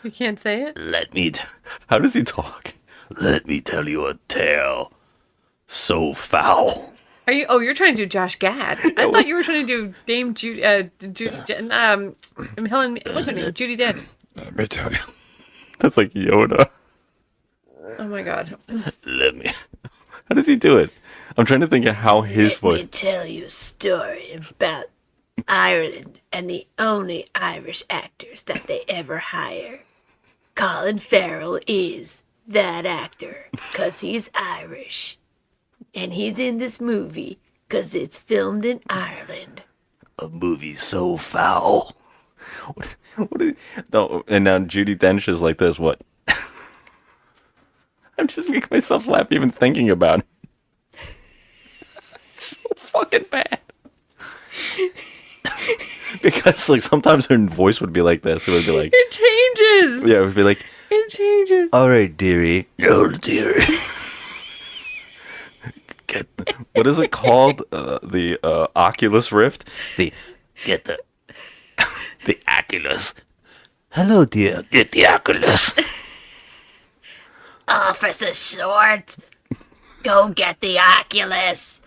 You can't say it? How does he talk? Let me tell you a tale so foul. Are you? Oh, you're trying to do Josh Gad. I thought you were trying to do Dame Judy. Helen. What's her name? Judy Dench. Let me tell you. That's like Yoda. Oh my god. Let me. How does he do it? I'm trying to think of how his voice. Let me tell you a story about Ireland and the only Irish actors that they ever hire. Colin Farrell is that actor because he's Irish. And he's in this movie because it's filmed in Ireland. A movie so foul. No, and now Judi Dench is like this. What? I'm just making myself laugh even thinking about it. It's so fucking bad. Because like sometimes her voice would be like this. It would be like It changes. yeah, it would be like It changes. all right, dearie. No, dearie. What is it called? The Oculus Rift. Get the Oculus. Hello, dear. Get the Oculus. Officer Short, go get the Oculus,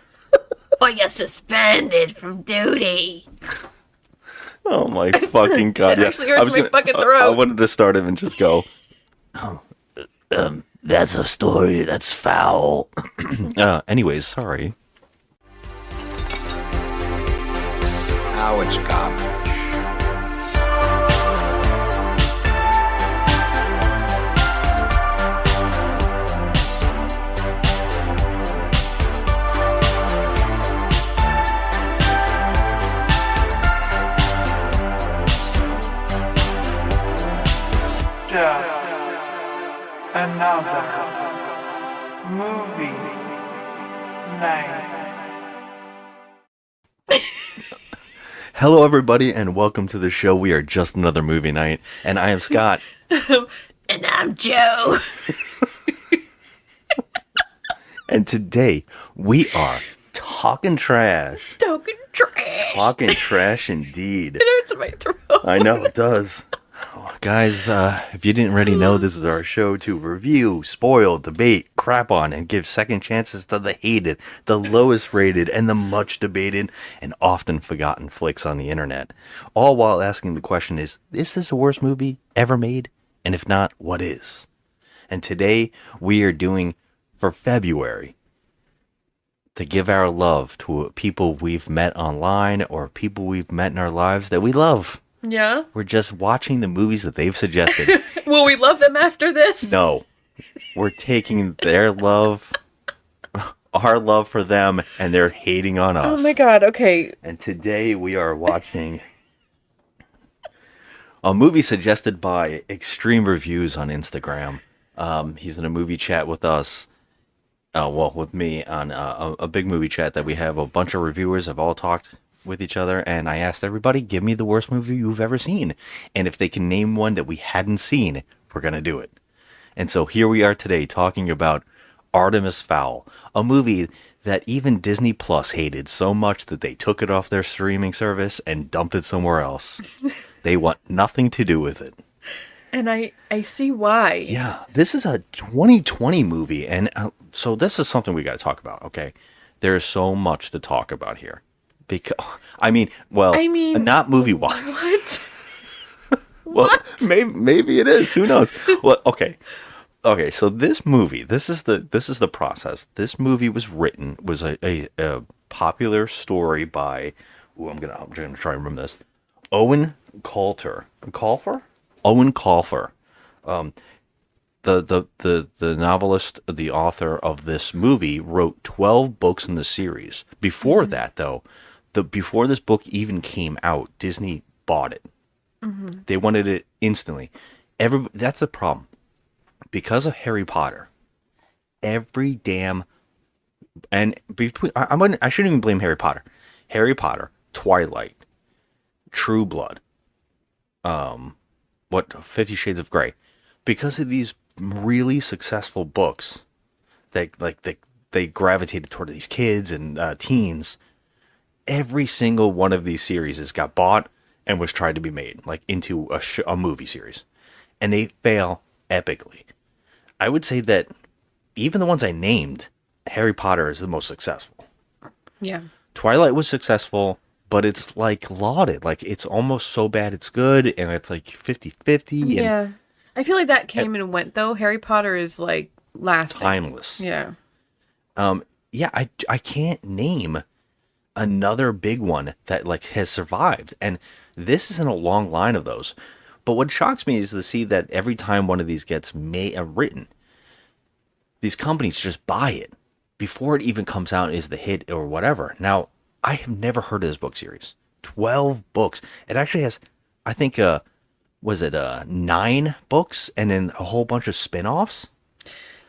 or you're suspended from duty. Oh my fucking god! That actually hurts my fucking throat. I wanted to start him and just go. That's a story that's foul. Anyways, sorry. Now it's garbage. Just another movie night. Hello, everybody, and welcome to the show. We are just another movie night, and I am Scott. And I'm Joe. And today we are talking trash. Talking trash. Talking trash indeed. It hurts my throat. I know it does. Guys, if you didn't already know, this is our show to review, spoil, debate, crap on, and give second chances to the hated, the lowest rated, and the much debated and often forgotten flicks on the internet. All while asking the question is this the worst movie ever made? And if not, what is? And today we are doing, for February, to give our love to people we've met online or people we've met in our lives that we love. Yeah. We're just watching the movies that they've suggested. Will we love them after this? No. We're taking their love, our love for them, and they're hating on us. Oh my god, okay. And today we are watching a movie suggested by Extreme Reviews on Instagram. He's in a movie chat with us. With me on a big movie chat that we have. A bunch of reviewers have all talked with each other, and I asked everybody, give me the worst movie you've ever seen. And if they can name one that we hadn't seen, we're going to do it. And so here we are today talking about Artemis Fowl, a movie that even Disney Plus hated so much that they took it off their streaming service and dumped it somewhere else. They want nothing to do with it. And I see why. Yeah, this is a 2020 movie, and so this is something we got to talk about, okay? There's so much to talk about here. Because, I mean, not movie-wise. What? Well, What? maybe it is. Who knows? Well, okay. So this movie, this is the process. This movie was a popular story by. I'm gonna try and remember this. Owen Colfer. Owen Colfer. The novelist, the author of this movie, wrote 12 books in the series. Before that, though, before this book even came out, Disney bought it. Mm-hmm. They wanted it instantly. That's the problem. Because of Harry Potter, every damn and between I shouldn't even blame Harry Potter. Harry Potter, Twilight, True Blood, 50 Shades of Grey. Because of these really successful books that they gravitated toward these kids and teens, every single one of these series got bought and was tried to be made like into a movie series. and they fail epically. I would say that even the ones I named, Harry Potter is the most successful. Yeah. Twilight was successful, but it's like lauded. Like it's almost so bad it's good, and it's like 50-50. And Yeah. I feel like that came and went though. Harry Potter is like lasting. timeless. Yeah. Yeah, I can't name another big one that like has survived, and this isn't a long line of those. But what shocks me is to see that every time one of these gets written, these companies just buy it before it even comes out as the hit or whatever. Now, I have never heard of this book series. 12 books. It actually has, I think, was it 9 books and then a whole bunch of spin-offs?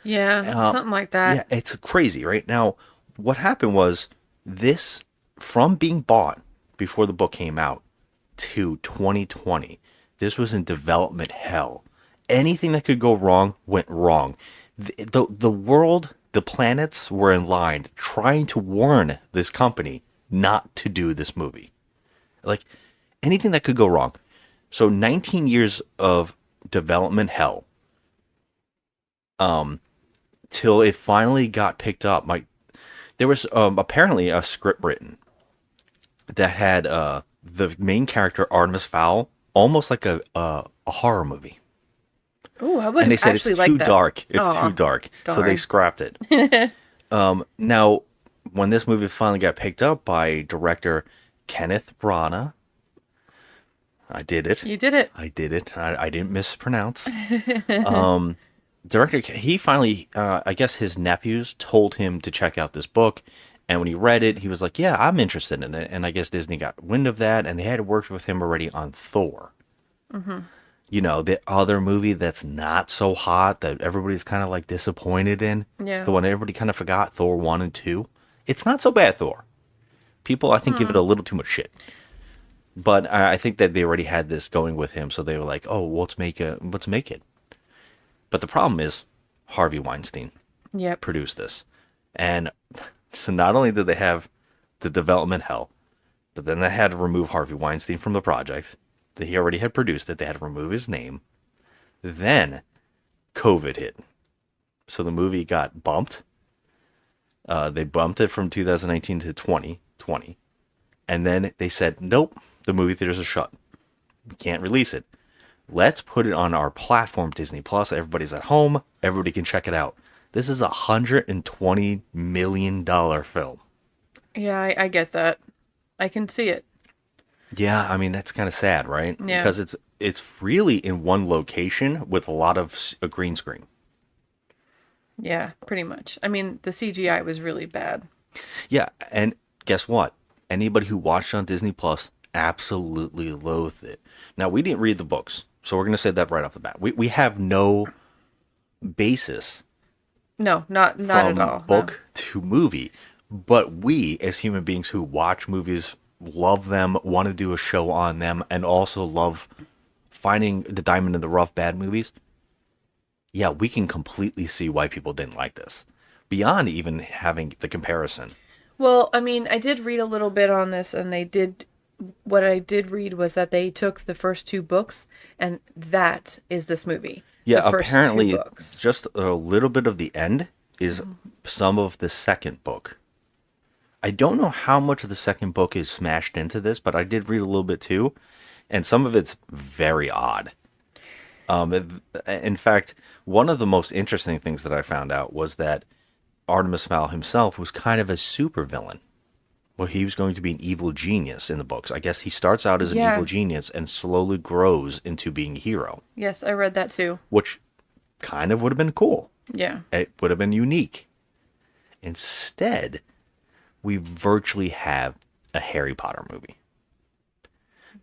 Yeah. Something like that. Yeah, it's crazy, right? Now, what happened was this, from being bought before the book came out to 2020, this was in development hell. Anything that could go wrong went wrong. The world, the planets were in line trying to warn this company not to do this movie. Like, anything that could go wrong. So 19 years of development hell. Till it finally got picked up. There was apparently a script written that had the main character, Artemis Fowl, almost like a horror movie. Oh, I would And they said it's actually like too that. dark. It's Aw, too dark. So they darn. scrapped it. Now, when this movie finally got picked up by director Kenneth Branagh, I did it. You did it. I did it. I didn't mispronounce. Director, he finally, I guess his nephews told him to check out this book. And when he read it, he was like, yeah, I'm interested in it. And I guess Disney got wind of that, and they had worked with him already on Thor. Mm-hmm. You know, the other movie that's not so hot that everybody's kind of like disappointed in. Yeah. The one everybody kind of forgot, Thor 1 and 2. It's not so bad, Thor. People, I think, give it a little too much shit. But I think that they already had this going with him, so they were like, oh, let's make it. But the problem is, Harvey Weinstein Yep. produced this. And so not only did they have the development hell, but then they had to remove Harvey Weinstein from the project. That he already had produced it. They had to remove his name. Then COVID hit. So the movie got bumped. They bumped it from 2019 to 2020. And then they said, nope, the movie theaters are shut. We can't release it. Let's put it on our platform, Disney Plus. Everybody's at home. Everybody can check it out. This is $120 million film. Yeah, I get that. I can see it. Yeah, I mean, that's kind of sad, right? Yeah. Because it's really in one location with a lot of a green screen. Yeah, pretty much. I mean, the CGI was really bad. Yeah, and guess what? Anybody who watched on Disney Plus absolutely loathed it. Now, we didn't read the books, so we're going to say that right off the bat. We have no basis No, not from at all. book to movie, but we, as human beings who watch movies, love them, want to do a show on them, and also love finding the diamond in the rough bad movies. Yeah, we can completely see why people didn't like this, beyond even having the comparison. Well, I mean, I did read a little bit on this, and what I did read was that they took the first 2 books, and that is this movie. Yeah, The first 2 apparently books. just a little bit of the end is some of the second book. I don't know how much of the second book is smashed into this, but I did read a little bit too, and some of it's very odd. In fact, one of the most interesting things that I found out was that Artemis Fowl himself was kind of a supervillain. Well, he was going to be an evil genius in the books. I guess he starts out as an Yeah. evil genius and slowly grows into being a hero, Yes, I read that too. which kind of would have been cool. Yeah. It would have been unique. Instead, we virtually have a Harry Potter movie.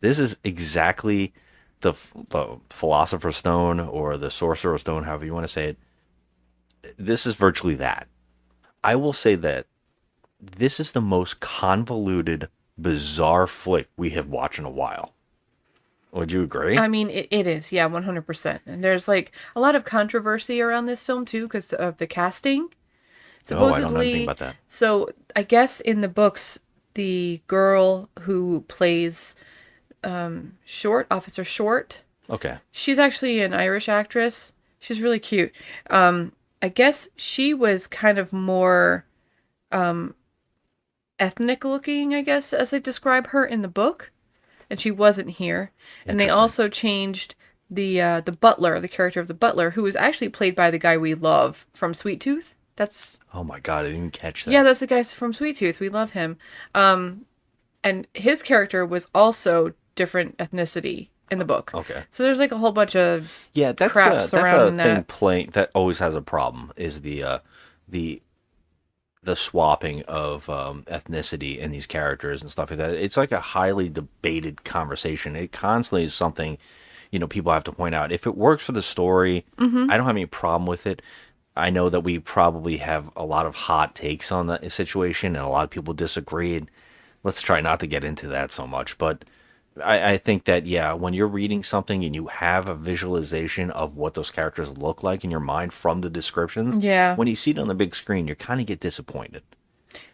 This is exactly the Philosopher's Stone or the Sorcerer's Stone, however you want to say it. This is virtually that. I will say that this is the most convoluted, bizarre flick we have watched in a while. Would you agree? I mean, it is. Yeah, 100%. And there's like a lot of controversy around this film too because of the casting. Oh, I don't know anything about that. So I guess in the books, the girl who plays Officer Short, Okay. She's actually an Irish actress. She's really cute. I guess she was kind of more ethnic looking, I guess, as they describe her in the book, and she wasn't here. And they Interesting. also changed the butler, the character of the butler, who was actually played by the guy we love from Sweet Tooth. That's Oh my god, I didn't even catch that. yeah, that's the guy from Sweet Tooth. We love him. And his character was also different ethnicity in the book. Okay. So there's like a whole bunch of Yeah, that's crap a surrounding thing that. playing that always has a problem is the swapping of ethnicity in these characters and stuff like that. It's like a highly debated conversation. It constantly is something, people have to point out. If it works for the story, Mm-hmm. I don't have any problem with it. I know that we probably have a lot of hot takes on the situation, and a lot of people disagree. And let's try not to get into that so much, but I think that, yeah, when you're reading something and you have a visualization of what those characters look like in your mind from the descriptions, Yeah. when you see it on the big screen, you kind of get disappointed.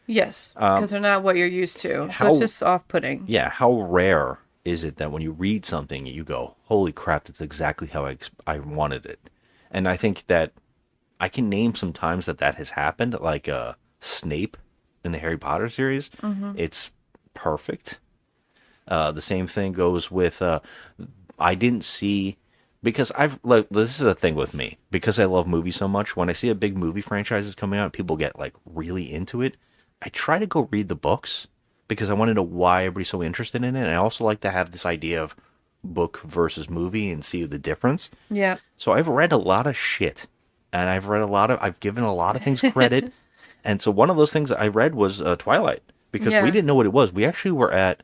Yes, because they're not what you're used to. So how- it's just off-putting. Yeah, how rare is it that when you read something, you go, holy crap, that's exactly how I wanted it. And I think that I can name some times that has happened, like Snape in the Harry Potter series. It's perfect. The same thing goes with I didn't see, because this is a thing with me, because I love movies so much. When I see a big movie franchises coming out and people get like really into it, I try to go read the books because I want to know why everybody's so interested in it. And I also like to have this idea of book versus movie and see the difference. Yeah. So I've read a lot of shit, and I've given a lot of things credit. And so one of those things I read was Twilight, because Yeah. we didn't know what it was. We actually were at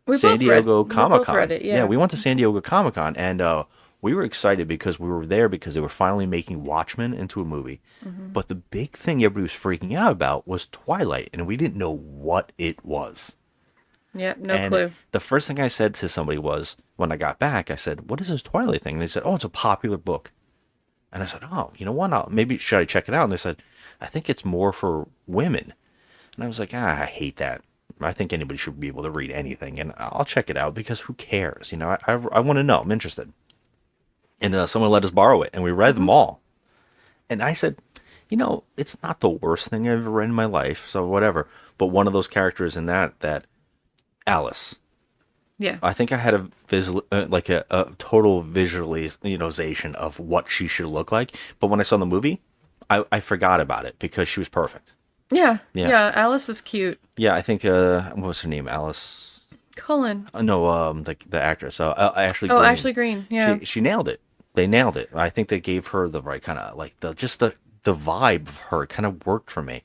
We San both read- Diego we both Comic Con. read it, yeah. We went to San Diego Comic Con, and we were excited because we were there because they were finally making Watchmen into a movie. Mm-hmm. But the big thing everybody was freaking out about was Twilight, and we didn't know what it was. Yeah, no And clue. the first thing I said to somebody was, when I got back, I said, "What is this Twilight thing?" And they said, "Oh, it's a popular book." And I said, "Oh, you know what? Maybe should I check it out?" And they said, "I think it's more for women." And I was like, I hate that. I think anybody should be able to read anything, and I'll check it out because who cares? I want to know. I'm interested. And someone let us borrow it, and we read them all. And I said, it's not the worst thing I've ever read in my life, so whatever. But one of those characters in that Alice, Yeah. I think I had a total visualization of what she should look like. But when I saw the movie, I forgot about it because she was perfect. Yeah. Yeah. Yeah. Alice is cute. Yeah, I think what was her name? Alice. Cullen. No, the actress. Ashley. Oh, Greene. Ashley Greene. Yeah. She nailed it. They nailed it. I think they gave her the right kind of the vibe of her. It kind of worked for me,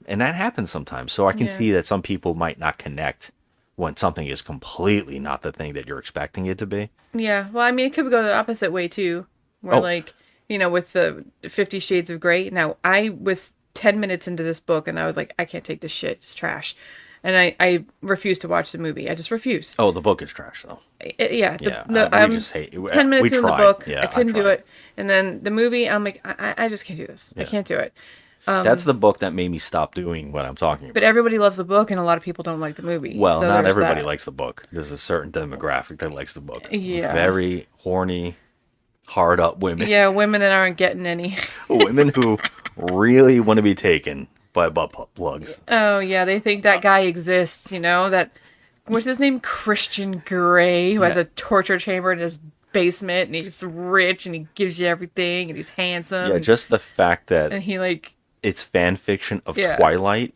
and that happens sometimes. So I can Yeah. see that some people might not connect when something is completely not the thing that you're expecting it to be. Yeah. Well, I mean, it could go the opposite way too, where Oh. with the 50 Shades of Grey. Now, I was 10 minutes into this book, and I was like, I can't take this shit. It's trash. And I refused to watch the movie. I just refused. Oh, the book is trash though. Yeah. We I'm just hate. 10 minutes we into the tried. book. Yeah, I couldn't do tried. it. And then the movie, I'm like, I just can't do this. I can't do it. That's the book that made me stop doing what I'm talking about. But everybody loves the book, and a lot of people don't like the movie. Well, So not there's everybody that. likes the book. There's a certain demographic that likes the book. Yeah. Very horny, hard up women. Yeah, women that aren't getting any. Women who really want to be taken by butt plugs. Oh, yeah, they think that guy exists, that, what's his name? Christian Grey, who has Yeah. a torture chamber in his basement, and he's rich, and he gives you everything, and he's handsome. Yeah, just the fact and that he, it's fan fiction of Yeah. Twilight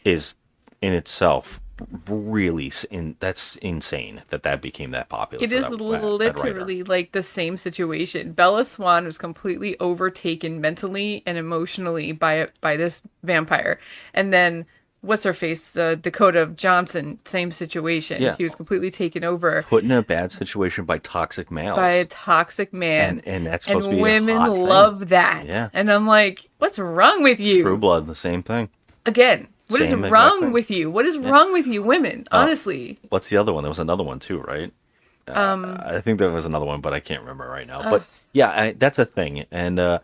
is in itself really that's insane that became that popular. it for is that writer. literally like the same situation. Bella Swan was completely overtaken mentally and emotionally by this vampire. And then, what's her face? Dakota Johnson, same situation. Yeah. She was completely taken over Put in a bad situation by toxic males. by a toxic man. And that's supposed to be a women hot thing. love that. Yeah. And I'm like, what's wrong with you? True Blood, the same thing. Again, what is Same exact wrong thing. with you? What is wrong with you women? Honestly. What's the other one? There was another one too, right? I think there was another one, but I can't remember right now. But yeah, that's a thing. And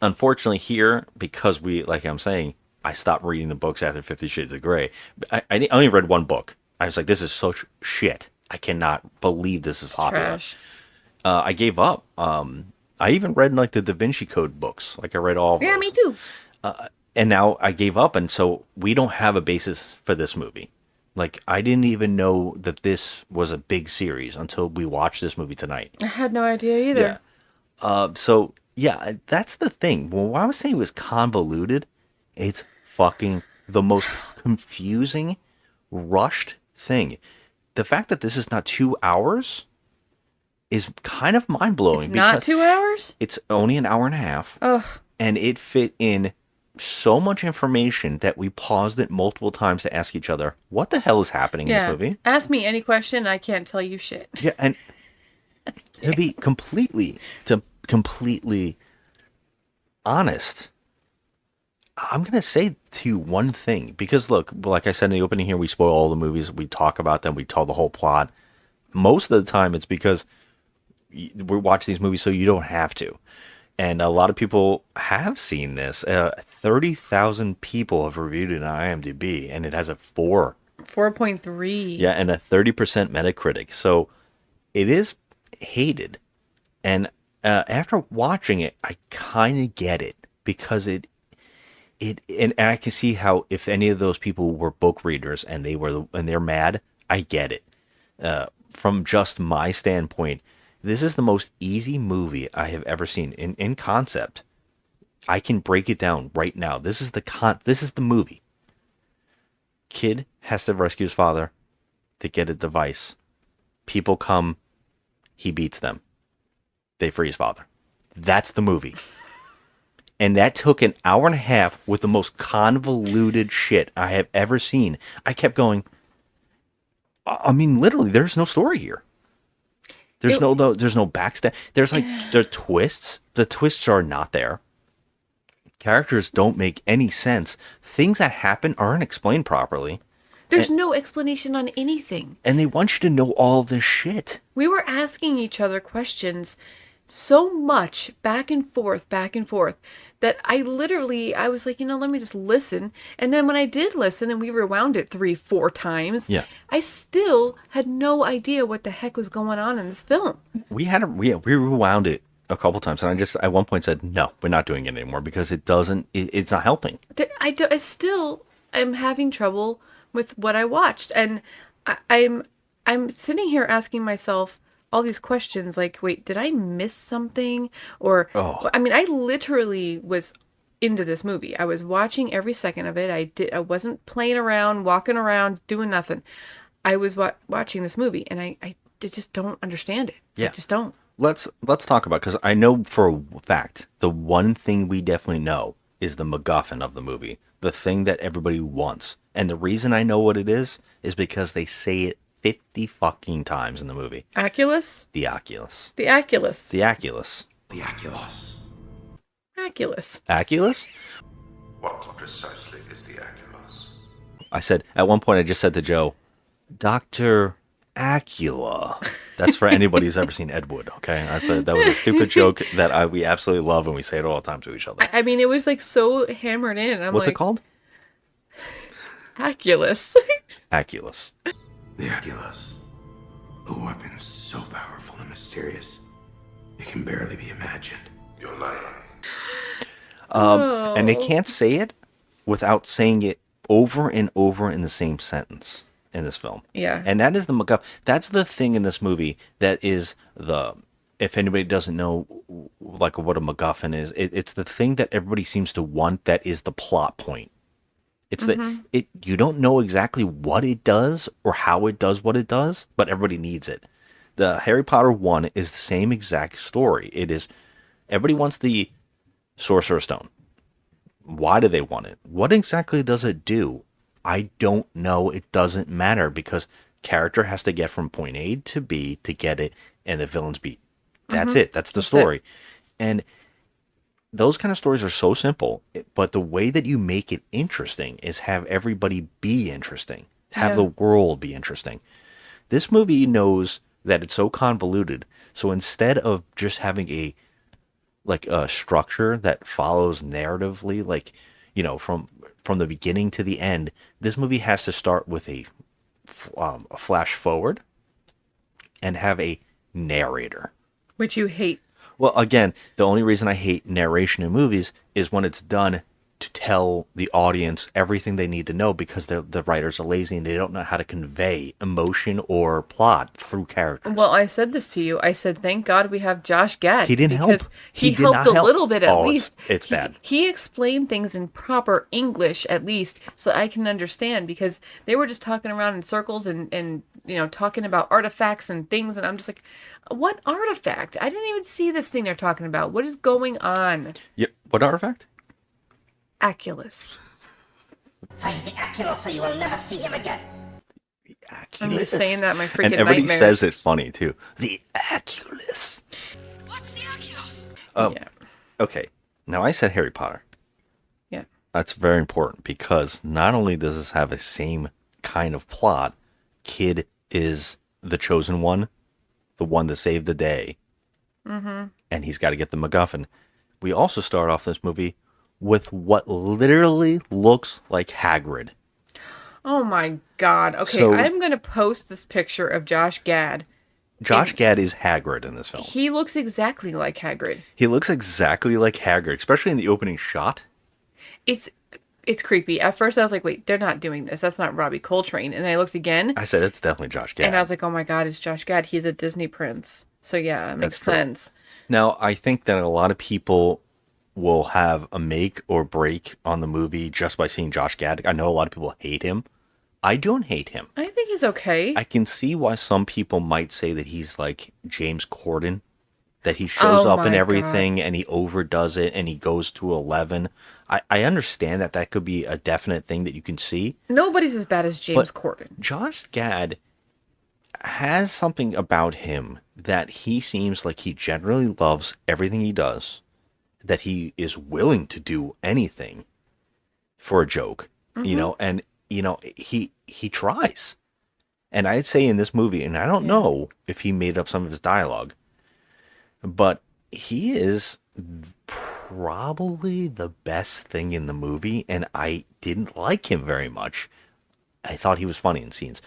unfortunately here, because like I'm saying, I stopped reading the books after 50 Shades of Grey. I only read one book. I was like, this is such shit. I cannot believe this is popular. Trash. I gave up. I even read like the Da Vinci Code books. Like I read all of Yeah, those. me too. And now I gave up, and so we don't have a basis for this movie. Like I didn't even know that this was a big series until we watched this movie tonight. I had no idea either. So yeah, that's the thing. Well, I was saying it was convoluted. It's fucking the most confusing, rushed thing. The fact that this is not 2 hours is kind of mind blowing. It's not 2 hours? It's only an hour and a half. Ugh. And it fit in so much information that we paused it multiple times to ask each other, what the hell is happening in this movie? Ask me any question, I can't tell you shit. Yeah, and to be completely honest, I'm going to say to you one thing. Because look, like I said in the opening here, we spoil all the movies. We talk about them. We tell the whole plot. Most of the time, it's because we watch these movies so you don't have to. And a lot of people have seen this. 30,000 people have reviewed it on IMDb, and it has a 4. 4.3. Yeah, and a 30% Metacritic. So it is hated. And after watching it, I kind of get it, because and I can see how if any of those people were book readers and they're mad, I get it. From just my standpoint, this is the most easy movie I have ever seen in concept. I can break it down right now. This is the movie. Kid has to rescue his father to get a device. People come, he beats them. They free his father. That's the movie. And that took an hour and a half with the most convoluted shit I have ever seen. I kept going, I mean, literally, there's no story here. There's no backstab. There's there are twists. The twists are not there. Characters don't make any sense. Things that happen aren't explained properly. There's no explanation on anything. And they want you to know all this shit. We were asking each other questions so much back and forth, that I was like, let me just listen. And then when I did listen and we rewound it 3-4 times, I still had no idea what the heck was going on in this film. We rewound it a couple times, and I just at one point said, no, we're not doing it anymore, because it's not helping. I still am having trouble with what I watched. And I'm sitting here asking myself all these questions like, wait, did I miss something? Or, I mean, I literally was into this movie. I was watching every second of it. I wasn't playing around, walking around, doing nothing. I was watching this movie, and I just don't understand it. Yeah. I just don't. Let's talk about, because I know for a fact the one thing we definitely know is the MacGuffin of the movie, the thing that everybody wants. And the reason I know what it is because they say it 50 fucking times in the movie. Oculus? The Oculus. The Oculus. The Oculus. The Oculus. Oculus. Oculus? What precisely is the Oculus? I said, at one point I just said to Joe, Dr. Acula. That's for anybody who's ever seen Ed Wood, okay? That was a stupid joke that we absolutely love, and we say it all the time to each other. I mean, it was like so hammered in. What's it called? Oculus. Oculus. The Oculus. A weapon so powerful and mysterious, it can barely be imagined. You're lying. And they can't say it without saying it over and over in the same sentence in this film. Yeah. And that is the MacGuffin. That's the thing in this movie that is if anybody doesn't know like what a MacGuffin is, it's the thing that everybody seems to want that is the plot point. It's you don't know exactly what it does or how it does what it does, but everybody needs it. The Harry Potter one is the same exact story. It is, everybody wants the Sorcerer's Stone. Why do they want it? What exactly does it do? I don't know. It doesn't matter, because character has to get from point A to B to get it, and the villains beat. That's it. That's the story. And those kind of stories are so simple, but the way that you make it interesting is have everybody be interesting, have the world be interesting. This movie knows that it's so convoluted, so instead of just having a structure that follows narratively, like, from the beginning to the end, this movie has to start with a flash forward and have a narrator. Which you hate. Well, again, the only reason I hate narration in movies is when it's done to tell the audience everything they need to know, because the writers are lazy and they don't know how to convey emotion or plot through characters. Well, I said this to you. I said, thank God we have Josh Gad. He didn't help. Because He he did helped not a help. little bit at Oh, least. it's bad. He explained things in proper English at least, so I can understand, because they were just talking around in circles and talking about artifacts and things, and I'm just like, what artifact? I didn't even see this thing they're talking about. What is going on? Yeah, what artifact? Aculus. Find the Aculus so you will never see him again. I'm just saying that in my freaking And everybody nightmares. says it funny too. The Aculus. What's the Aculus? Yeah. Okay, now I said Harry Potter. Yeah. That's very important, because not only does this have a same kind of plot, kid is the chosen one, the one to save the day, and he's got to get the MacGuffin. We also start off this movie with what literally looks like Hagrid. Oh my God. Okay, So- I'm going to post this picture of Josh Gad. Josh Gad is Hagrid in this film. He looks exactly like Hagrid. He looks exactly like Hagrid, especially in the opening shot. It's creepy. At first I was like, wait, they're not doing this. That's not Robbie Coltrane. And then I looked again, I said it's definitely Josh Gad. and I was like, oh my God, it's Josh Gad. He's a Disney prince. So yeah, it makes That's true. sense. Now, I think that a lot of people will have a make or break on the movie just by seeing Josh Gad. I know a lot of people hate him. I don't hate him. I think he's okay. I can see why some people might say that he's like James Corden, that he shows Oh up in my everything and he overdoes it and he goes to 11. I understand that could be a definite thing that you can see. Nobody's as bad as James But- Corden. Josh Gad has something about him that he seems like he generally loves everything he does, that he is willing to do anything for a joke, and he tries. And I'd say in this movie, and I don't know if he made up some of his dialogue, but he is probably the best thing in the movie, and I didn't like him very much. I thought he was funny in scenes,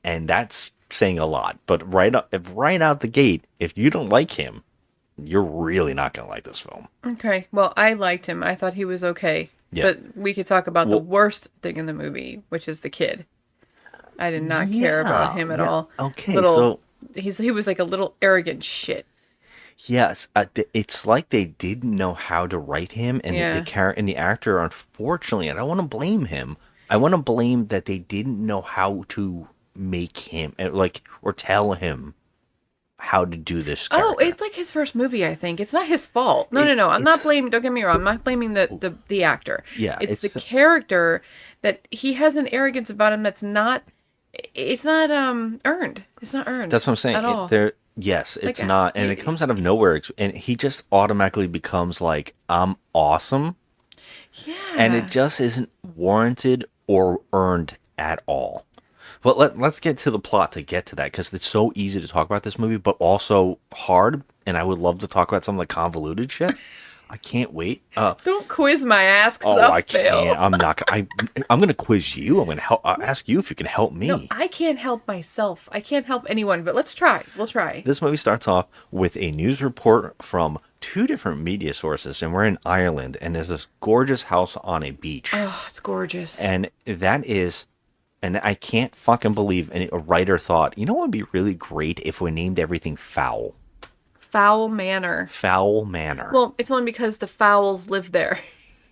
and that's saying a lot. But right out the gate, if you don't like him, you're really not going to like this film. Okay, well, I liked him. I thought he was okay. Yeah. But we could talk about the worst thing in the movie, which is the kid. I did not care about him at all. Okay, He was like a little arrogant shit. Yes, it's like they didn't know how to write him, and the actor, unfortunately, I don't want to blame him. I want to blame that they didn't know how to make him, or tell him how to do this character. Oh, it's like his first movie, I think. It's not his fault. No. I'm not blaming, don't get me wrong, I'm not blaming the actor. Yeah, It's the character that he has an arrogance about him that's not, it's not earned. It's not earned. That's what I'm saying. At all. Yes, it's Like, not, and it comes out of nowhere, and he just automatically becomes like, I'm awesome, Yeah. and it just isn't warranted or earned at all. But let's get to the plot to get to that, because it's so easy to talk about this movie, but also hard, and I would love to talk about some of the convoluted shit. I can't wait. Don't quiz my ass, because Oh, I'll I fail. can't. I'm not. I'm going to quiz you. I'm going to ask you if you can help me. No, I can't help myself. I can't help anyone, but let's try. We'll try. This movie starts off with a news report from two different media sources, and we're in Ireland, and there's this gorgeous house on a beach. Oh, it's gorgeous. And that is, and I can't fucking believe a writer thought, you know what would be really great if we named everything Fowl? Fowl Manor. Fowl Manor. Well, it's only because the fowls live there.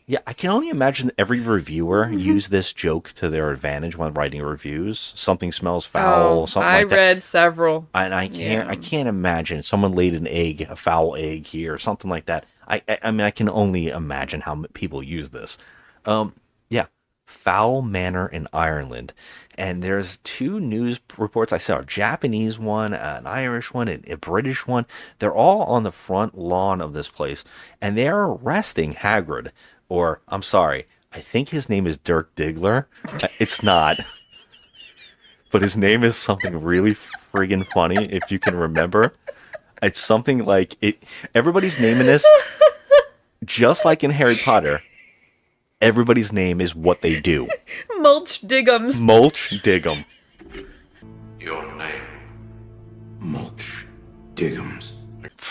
Yeah, I can only imagine every reviewer use this joke to their advantage when writing reviews. Something smells foul, something I like that. read several. And I can't imagine someone laid an egg, a foul egg here, or something like that. I mean, I can only imagine how people use this. Yeah, Fowl Manor in Ireland, and there's two news reports I saw: a Japanese one, an Irish one, and a British one. They're all on the front lawn of this place, and they are arresting Hagrid. Or, I'm sorry, I think his name is Dirk Diggler. It's not. But his name is something really friggin' funny, if you can remember. It's something like it. Everybody's name in this, just like in Harry Potter, everybody's name is what they do. Mulch Diggums. Mulch Diggum. Your name. Mulch Diggums.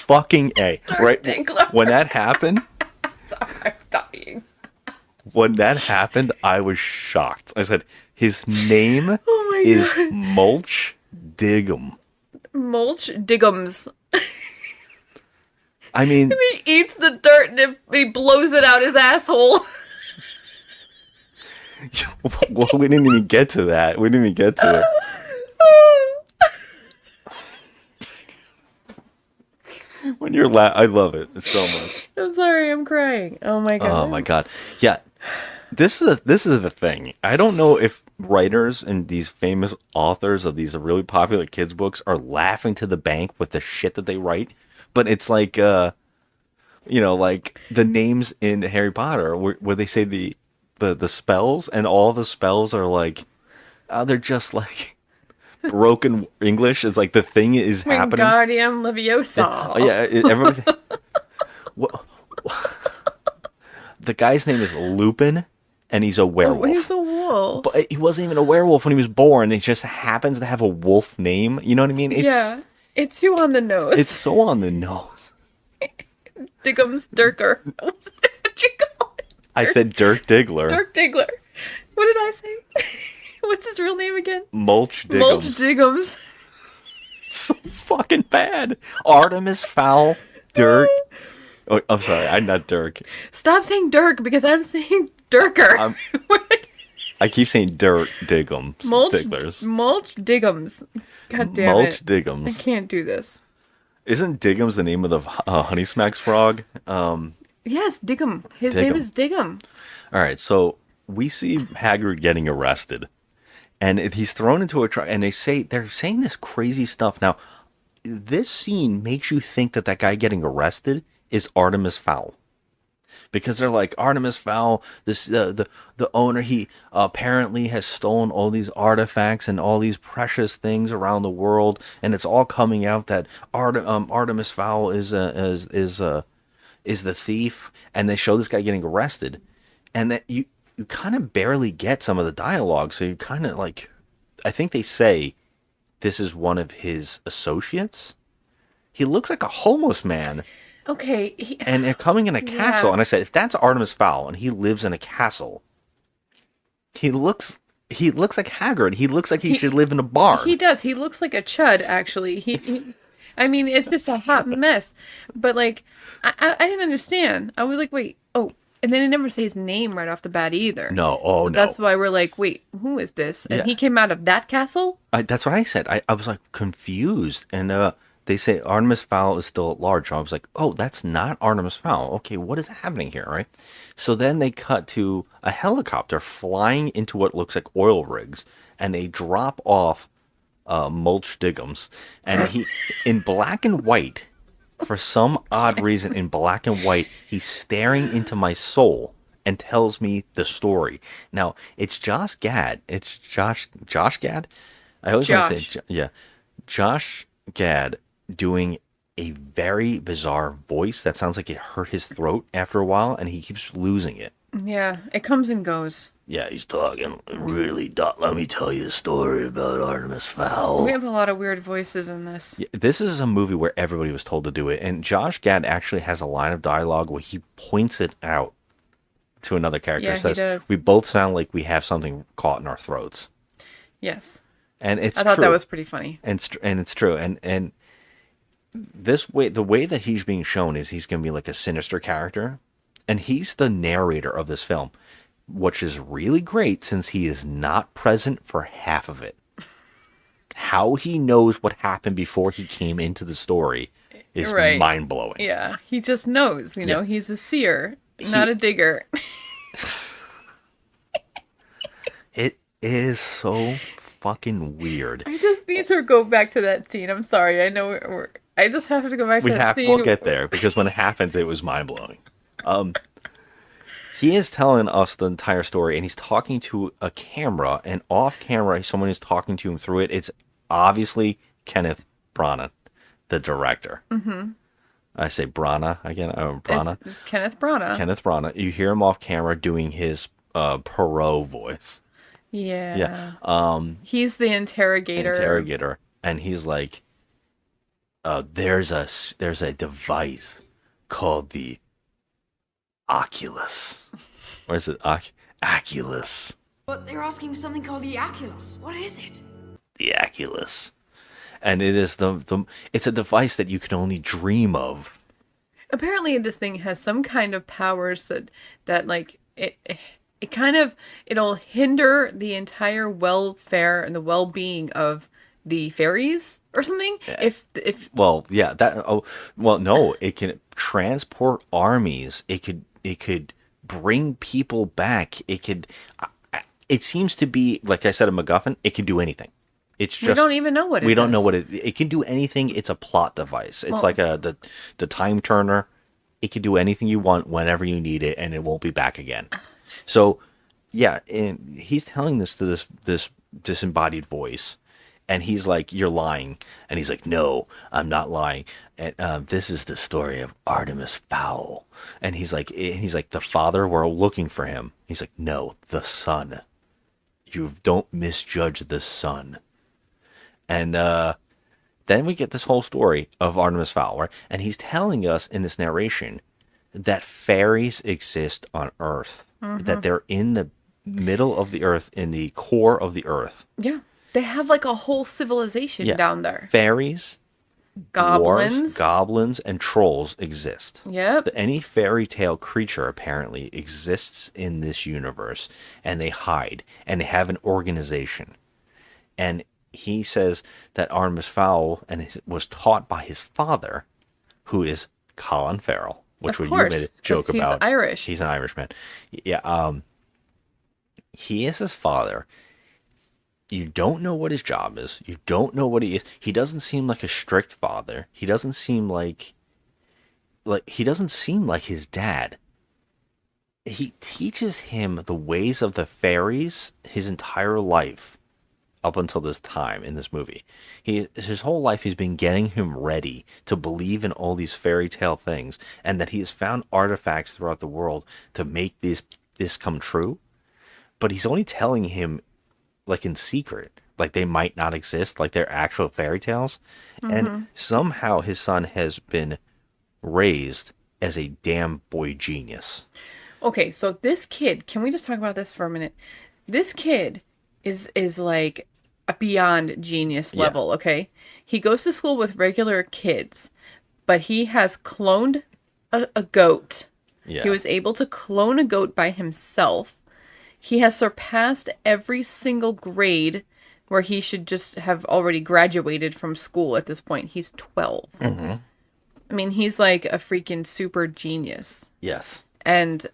fucking A. Right? Diggler. When that happened, I'm dying. when that happened, I was shocked. I said, his name Oh my is God. Mulch Diggum. Mulch Diggums. I mean, He eats the dirt and he blows it out his asshole. well, we didn't even get to that. We didn't even get to it. When you're I love it so much. I'm sorry, I'm crying. Oh my God. Oh my God. Yeah. This is the thing. I don't know if writers and these famous authors of these really popular kids books are laughing to the bank with the shit that they write, but it's like like the names in Harry Potter where they say the spells, and all the spells are like they're just like broken English. It's like the thing is happening. Wingardium Leviosa. Oh, yeah, everybody. What? The guy's name is Lupin, and he's a werewolf. Oh, he's a wolf. But he wasn't even a werewolf when he was born. He just happens to have a wolf name. You know what I mean? Yeah. It's too on the nose. It's so on the nose. Diggums Dirker. What'd you call it? I said Dirk Diggler. Dirk Diggler. What did I say? What's his real name again? Mulch Diggums. Mulch Diggums. So fucking bad. Artemis Fowl. Dirk. Oh, I'm sorry. I'm not Dirk. Stop saying Dirk because I'm saying Dirker. I keep saying Dirk Diggums. Mulch Digglers. Mulch Diggums. God damn Mulch it. Diggums. I can't do this. Isn't Diggums the name of the Honey Smacks frog? Yes, Diggum. His Diggum. name is Diggum. All right, so we see Hagrid getting arrested, and he's thrown into a truck, and they're saying this crazy stuff. Now, this scene makes you think that guy getting arrested is Artemis Fowl, because they're like, Artemis Fowl, this the owner, he apparently has stolen all these artifacts and all these precious things around the world, and it's all coming out that Artemis Fowl is the thief, and they show this guy getting arrested, and that you kind of barely get some of the dialogue, so you kind of like, I think they say this is one of his associates. He looks like a homeless man. Okay. And they're coming in a castle. Yeah. And I said, if that's Artemis Fowl and he lives in a castle, he looks like Hagrid. He looks like he should live in a barn. He does. He looks like a chud, actually. I mean, it's just a hot mess. But, like, I didn't understand. I was like, wait, oh. And then he never say his name right off the bat either. No, So no. that's why we're like, wait, who is this? And Yeah. he came out of that castle? That's what I said. I was like confused. And they say Artemis Fowl is still at large. So I was like, oh, that's not Artemis Fowl. Okay, what is happening here, right? So then they cut to a helicopter flying into what looks like oil rigs, and they drop off Mulch Diggums. And he, in black and white, for some odd reason, in black and white, he's staring into my soul and tells me the story. Now, it's Josh Gad. It's Josh Gad? I always want to say, Josh Gad doing a very bizarre voice that sounds like it hurt his throat after a while, and he keeps losing it. Yeah, it comes and goes. Yeah, he's talking really. Let me tell you a story about Artemis Fowl. We have a lot of weird voices in this. Yeah, this is a movie where everybody was told to do it, and Josh Gad actually has a line of dialogue where he points it out to another character. Yeah, He says, he does. we both sound like we have something caught in our throats. Yes. And it's I thought true. that was pretty funny. And it's true. And this way, the way that he's being shown is he's going to be like a sinister character, and he's the narrator of this film, which is really great since he is not present for half of it. How he knows what happened before he came into the story is Right. mind-blowing. Yeah, he just knows, you know, he's a seer, not a digger. It is so fucking weird. I just need to go back to that scene. I'm sorry. I know I just have to go back to that scene. We'll get there, because when it happens, it was mind-blowing. He is telling us the entire story, and he's talking to a camera, and off camera, someone is talking to him through it. It's obviously Kenneth Branagh, the director. Mm-hmm. I say Branagh again. Branagh. It's Kenneth Branagh. Kenneth Branagh. You hear him off camera doing his Perot voice. Yeah. He's the interrogator. And he's like, there's a device called the Oculus. Or is it Oculus? But they're asking for something called the Aculos. What is it? The Oculus. And it is it's a device that you can only dream of. Apparently, this thing has some kind of powers that like it kind of it'll hinder the entire welfare and the well-being of the fairies or something. If Well, yeah, that. Oh, well, no, it can transport armies. It could bring people back. It could. It seems to be, like I said, a MacGuffin. It can do anything. It's we just don't even know what it we don't know does. what it can do. Anything. It's a plot device. It's like the time turner. It can do anything you want whenever you need it, and it won't be back again. So, yeah, and he's telling this to this disembodied voice, and he's like, "You're lying," and he's like, "No, I'm not lying." And this is the story of Artemis Fowl, and he's like, "The father, we're looking for him." He's like, "No, the son. You don't misjudge the son." And then we get this whole story of Artemis Fowl, right? And he's telling us in this narration that fairies exist on Earth, that they're in the middle of the Earth, in the core of the Earth. Yeah, they have like a whole civilization Yeah. down there. Fairies, Goblins. dwarves, goblins, and trolls exist. Yep. Any fairy tale creature apparently exists in this universe, and they hide, and they have an organization. And he says that Artemis Fowl was taught by his father, who is Colin Farrell, which Of you made course, a joke 'cause he's about. Irish. He's an Irishman. Yeah. He is his father. You don't know what his job is. You don't know what he is. He doesn't seem like a strict father. He doesn't seem like he doesn't seem like his dad. He teaches him the ways of the fairies his entire life up until this time in this movie. His whole life he's been getting him ready to believe in all these fairy tale things, and that he has found artifacts throughout the world to make this come true. But he's only telling him like in secret, like they might not exist, like they're actual fairy tales. And somehow his son has been raised as a damn boy genius. Okay, so this kid, can we just talk about this for a minute? This kid is like a beyond genius level, okay? He goes to school with regular kids, but he has cloned a goat. Yeah. He was able to clone a goat by himself. He has surpassed every single grade where he should just have already graduated from school at this point. He's 12. I mean, he's like a freaking super genius. Yes. And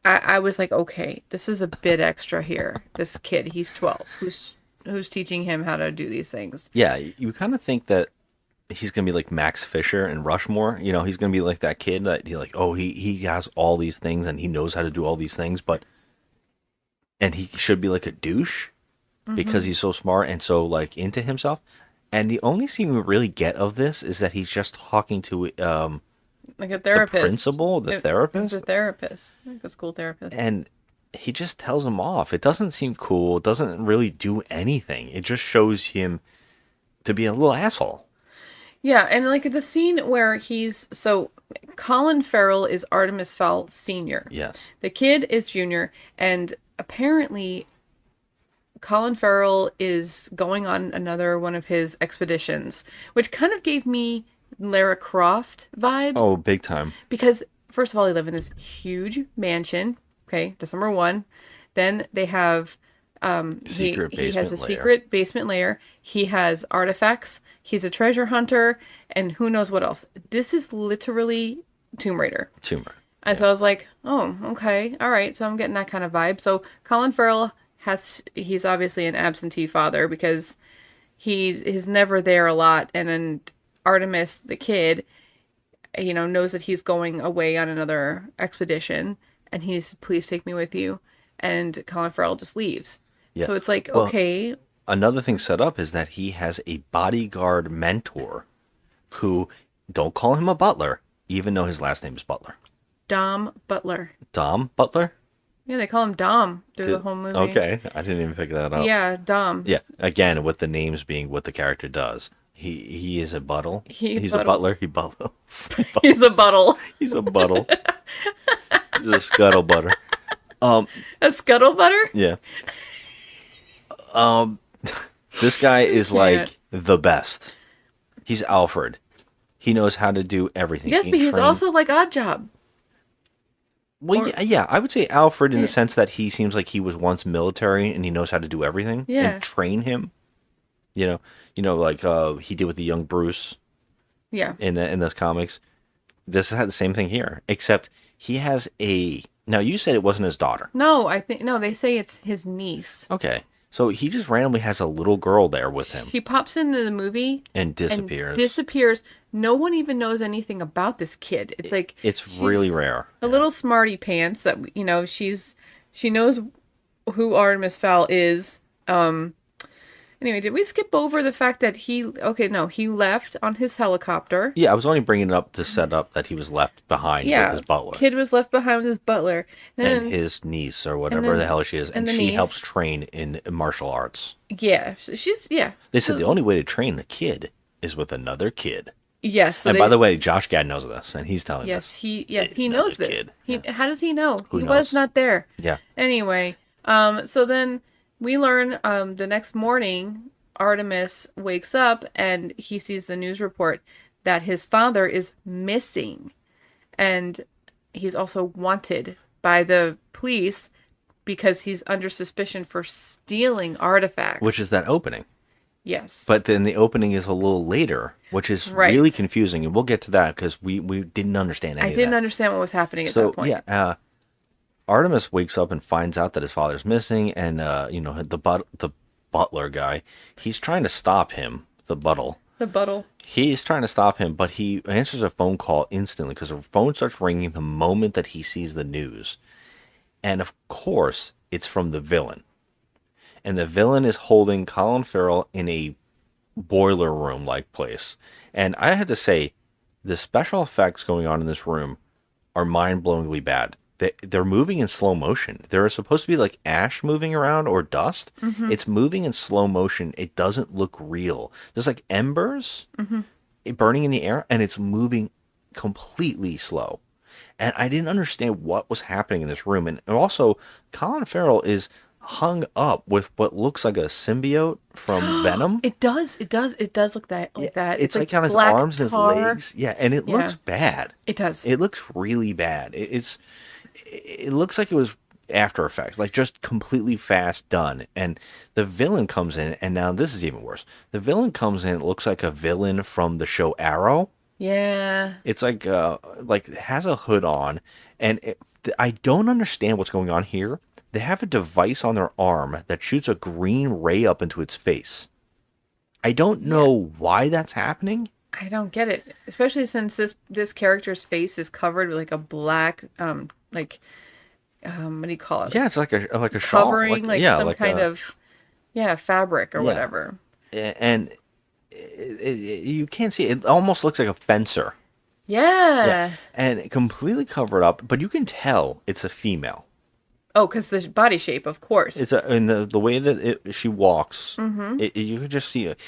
I was like, okay, this is a bit extra here. This kid, he's 12. Who's teaching him how to do these things? Yeah, you kind of think that he's gonna be like Max Fisher and Rushmore. You know, he's gonna be like that kid that he has all these things and he knows how to do all these things, and he should be like a douche because he's so smart and so like into himself. And the only scene we really get of this is that he's just talking to Like a therapist. the principal, the therapist, He's a therapist, like a school therapist. and he just tells him off. It doesn't seem cool. It doesn't really do anything. It just shows him to be a little asshole. Yeah, and like the scene where Colin Farrell is Artemis Fowl Sr. Yes. The kid is Junior, and apparently Colin Farrell is going on another one of his expeditions, which kind of gave me Lara Croft vibes. Oh, big time. Because first of all, they live in this huge mansion. Okay, that's number one. Then they have Secret he has basement a lair. secret basement layer. He has artifacts. He's a treasure hunter, and who knows what else. This is literally Tomb Raider. Tumor. And so I was like, oh, okay, all right. So I'm getting that kind of vibe. So Colin Farrell he's obviously an absentee father because he is never there a lot. And then Artemis, the kid, knows that he's going away on another expedition. And he's, please take me with you. And Colin Farrell just leaves. Yeah. So it's like, Well, okay. Another thing set up is that he has a bodyguard mentor who, don't call him a butler, even though his last name is Butler. Dom Butler. Dom Butler? Yeah, they call him Dom through the whole movie. Okay, I didn't even figure that out. Yeah, Dom. Yeah, again, with the names being what the character does. He is a buttle. He's a butler. He buttles. He's a buttle. He's a buttle. He's a scuttle butter. A scuttle butter? Yeah. This guy is like the best. He's Alfred. He knows how to do everything. Yes, but he's also like Oddjob. Well, yeah, I would say Alfred in the sense that he seems like he was once military and he knows how to do everything. Yeah. And train him. You know, like he did with the young Bruce. Yeah. In those comics, this had the same thing here, except he has a. Now you said it wasn't his daughter. No, they say it's his niece. Okay, so he just randomly has a little girl there with him. He pops into the movie and disappears. Disappears. No one even knows anything about this kid. It's like it's really rare. A little smarty pants that she knows who Artemis Fowl is. Anyway, did we skip over the fact that he left on his helicopter? Yeah, I was only bringing it up to set up that he was left behind with his butler. Kid was left behind with his butler. And his niece or whatever the hell she is. And she helps train in martial arts. Yeah, she's, yeah. They said the only way to train a kid is with another kid. Yes. So and by the way, Josh Gad knows this, and he's telling us. Yes, he knows this. How does he know? Who he knows? was not there. Yeah. Anyway, so then we learn the next morning, Artemis wakes up and he sees the news report that his father is missing. And he's also wanted by the police because he's under suspicion for stealing artifacts. Which is that opening. Yes. But then the opening is a little later, which is really confusing. And we'll get to that because we didn't understand any of that. I didn't understand what was happening at that point. Yeah, Artemis wakes up and finds out that his father's missing. And, the butler guy, he's trying to stop him, the buttle. He's trying to stop him, but he answers a phone call instantly because the phone starts ringing the moment that he sees the news. And, of course, it's from the villain. And the villain is holding Colin Farrell in a boiler room-like place. And I had to say, the special effects going on in this room are mind-blowingly bad. They're moving in slow motion. There is supposed to be like ash moving around or dust. Mm-hmm. It's moving in slow motion. It doesn't look real. There's like embers burning in the air, and it's moving completely slow. And I didn't understand what was happening in this room. And also, Colin Farrell is hung up with what looks like a symbiote from Venom. It does look like that. It's like on his arms and his legs. Yeah, and it looks bad. It does. It looks really bad. It looks like it was After Effects, like just completely fast done. And the villain comes in, and now this is even worse. The villain comes in, it looks like a villain from the show Arrow. Yeah. It's like it has a hood on, and I don't understand what's going on here. They have a device on their arm that shoots a green ray up into its face. I don't know why that's happening. I don't get it, especially since this character's face is covered with like a black what do you call it? Yeah, it's like a shawl, covering some kind of fabric or whatever. And you can't see it. It almost looks like a fencer. Yeah. And completely covered up, but you can tell it's a female. Oh, because the body shape, of course. It's in the way that she walks. Mm-hmm. You can just see it.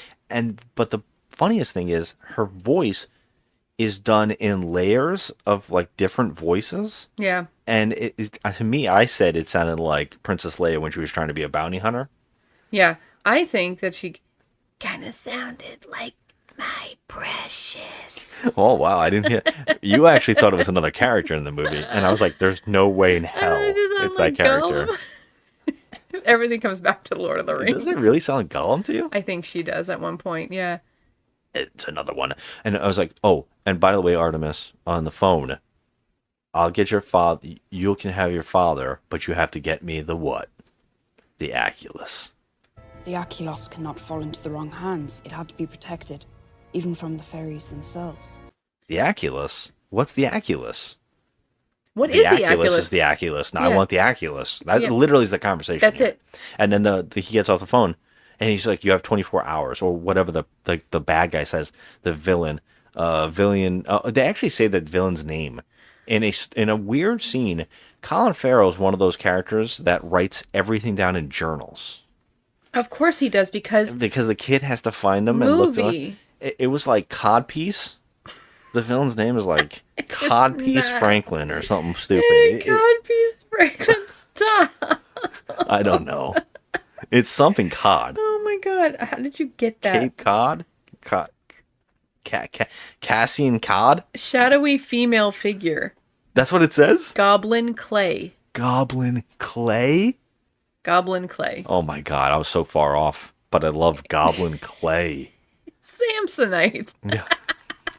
But the funniest thing is her voice is done in layers of like different voices. Yeah. And to me, I said it sounded like Princess Leia when she was trying to be a bounty hunter. Yeah, I think that she kind of sounded like my precious. Oh wow, I didn't hear. You actually thought it was another character in the movie, and I was like, "There's no way in hell it's that character." Everything comes back to Lord of the Rings. Does it really sound like Gollum to you? I think she does at one point. Yeah. It's another one, and I was like, "Oh, and by the way, Artemis, on the phone, I'll get your father. You can have your father, but you have to get me the what? The Aculus." The Aculos cannot fall into the wrong hands. It had to be protected, even from the fairies themselves. The Aculus? What's the Aculus? What is the Aculus? The Aculus is the Aculus. Now I want the Aculus. That literally is the conversation. That's here. it. And then he gets off the phone, and he's like, "You have 24 hours," or whatever the bad guy says. The villain, they actually say that villain's name in a weird scene. Colin Farrell is one of those characters that writes everything down in journals. Of course he does, because the kid has to find them and look them. it was like Codpiece. The villain's name is like Codpiece Franklin or something stupid. Codpiece Franklin, stop. I don't know. It's something cod. Oh my god, how did you get that? Cape Cod? Cassian Cod? Shadowy female figure. That's what it says? Goblin clay. Goblin clay? Goblin clay. Oh my god, I was so far off. But I love Goblin clay. Samsonite. Yeah.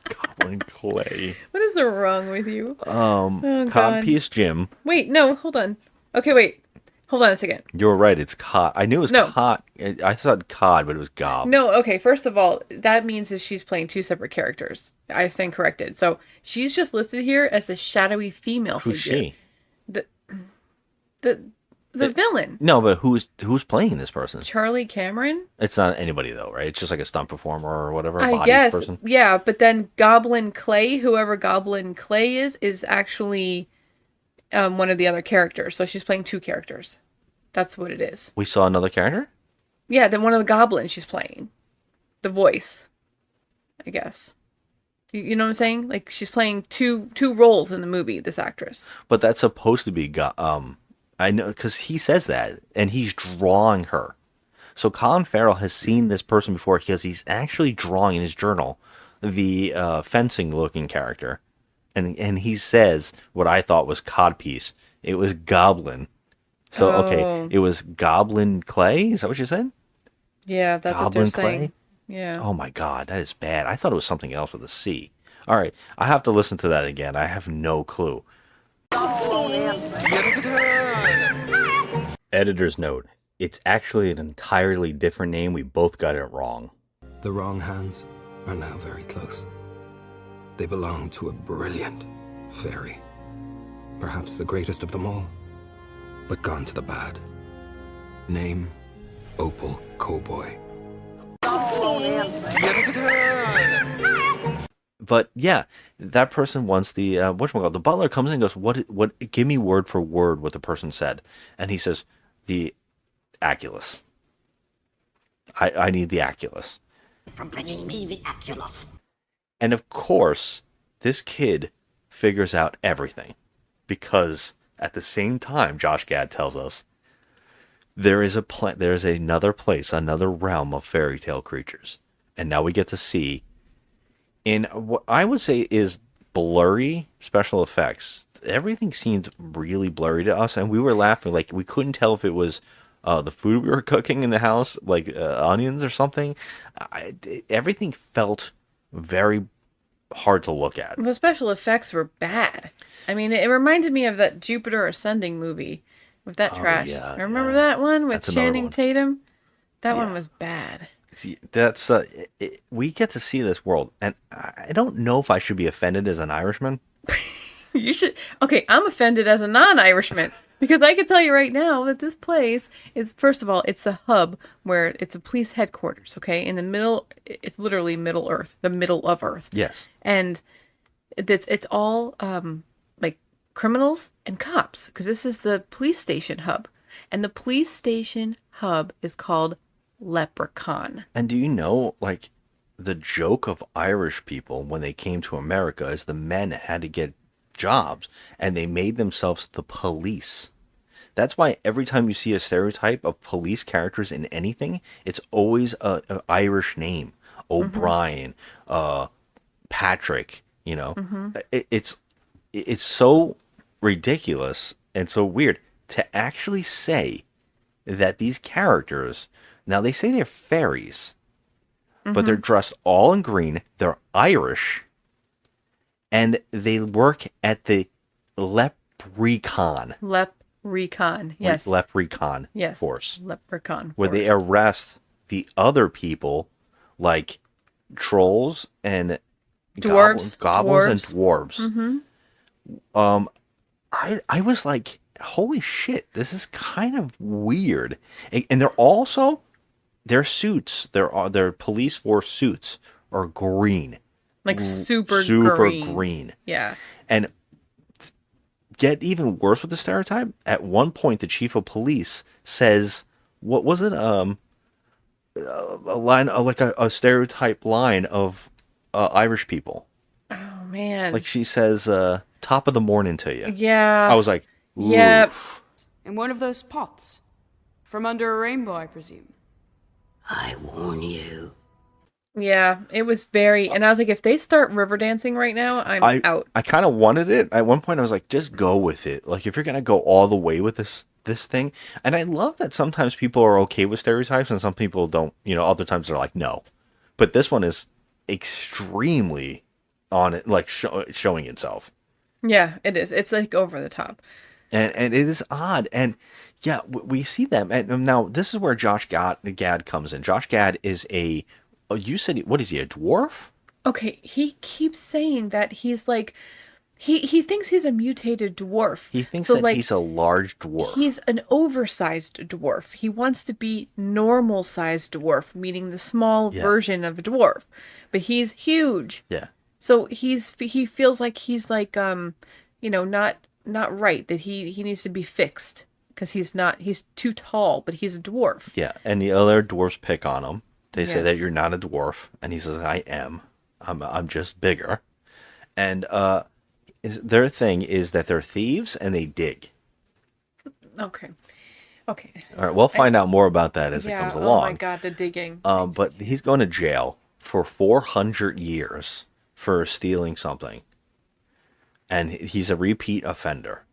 Goblin clay. What is wrong with you? Codpiece Jim. Wait, no, hold on. Okay, wait. Hold on a second. You were right, it's cod. I knew it was No. cod. I thought cod, but it was gob. No, okay, first of all, that means that she's playing two separate characters. I stand corrected. So she's just listed here as the shadowy female Who's figure. she? The villain. No, but who's playing this person? Charlie Cameron? It's not anybody though, right? It's just like a stunt performer or whatever. I body guess. person. Yeah, but then Goblin Clay, whoever Goblin Clay is actually one of the other characters. So she's playing two characters. That's what it is. We saw another character? Yeah, then one of the goblins she's playing. The voice, I guess. You know what I'm saying? Like she's playing two roles in the movie, this actress. But that's supposed to be I know because he says that and he's drawing her. So Colin Farrell has seen this person before because he's actually drawing in his journal the fencing looking character. And he says what I thought was codpiece. It was Goblin. So, okay, it was Goblin Clay? Is that what you said? Yeah, that's Goblin what they're Clay? saying. Yeah. Oh my god, that is bad. I thought it was something else with a C. All right, I have to listen to that again. I have no clue. Editor's note. It's actually an entirely different name. We both got it wrong. The wrong hands are now very close. They belong to a brilliant fairy. Perhaps the greatest of them all, but gone to the bad. Name, Opal Cowboy. But yeah, that person wants the whatchamacallit. The butler comes in and goes, what give me word for word what the person said. And he says, the Aculus. I need the Aculus. For bringing me the Aculus. And of course, this kid figures out everything. Because at the same time, Josh Gad tells us, there is another place, another realm of fairy tale creatures. And now we get to see in what I would say is blurry special effects. Everything seemed really blurry to us, and we were laughing. Like, we couldn't tell if it was the food we were cooking in the house, like onions or something. Everything felt very hard to look at. The special effects were bad. I mean, it reminded me of that Jupiter Ascending movie with that trash. Yeah, I remember that one with That's another Channing one. Tatum. That one was bad. See, that's we get to see this world, and I don't know if I should be offended as an Irishman. You should. Okay, I'm offended as a non-Irishman because I can tell you right now that this place is, first of all, it's the hub where it's a police headquarters. Okay, in the middle, it's literally Middle Earth, the middle of Earth. Yes, and it's all like criminals and cops because this is the police station hub, and the police station hub is called Leprechaun. and do you know, like, the joke of Irish people when they came to America is the men had to get jobs, and they made themselves the police. That's why every time you see a stereotype of police characters in anything, it's always an Irish name. O'Brien, Patrick, you know. It's so ridiculous and so weird to actually say that these characters, now they say they're fairies, but they're dressed all in green, they're Irish, and they work at the Leprechaun. Leprechaun, yes. Leprechaun Yes. force. Leprechaun Where they force. arrest the other people, like trolls and Dwarves. goblins Dwarves. and dwarves. I was like, holy shit, this is kind of weird. And they're also, their suits, their police force suits are green. Like super green. Yeah. And get even worse with the stereotype. At one point, the chief of police says, "What was it? a line, like a stereotype line of Irish people. Oh man. Like she says, "Top of the morning to you." Yeah. I was like, ooh. Yep. In one of those pots. From under a rainbow, I presume. I warn you. Yeah, it was very, and I was like, if they start river dancing right now, I'm out. I kind of wanted it. At one point, I was like, just go with it. Like, if you're gonna go all the way with this thing, and I love that sometimes people are okay with stereotypes, and some people don't. Other times they're like, no. But this one is extremely on it, like showing itself. Yeah, it is. It's like over the top. And it is odd. And yeah, we see them. And now this is where Josh Gad comes in. Josh Gad is you said, what is he, a dwarf? Okay, he keeps saying that he's like, he thinks he's a mutated dwarf. He thinks so, that like, he's a large dwarf. He's an oversized dwarf. He wants to be normal-sized dwarf, meaning the small version of a dwarf. But he's huge. Yeah. So he feels like he's like, not right, that he needs to be fixed because he's too tall, but he's a dwarf. Yeah, and the other dwarfs pick on him. They say that Yes. you're not a dwarf, and he says, "I am. I'm just bigger." And their thing is that they're thieves and they dig. Okay. All right, we'll find out more about that as it comes along. Oh my god, the digging. But he's going to jail for 400 years for stealing something, and he's a repeat offender,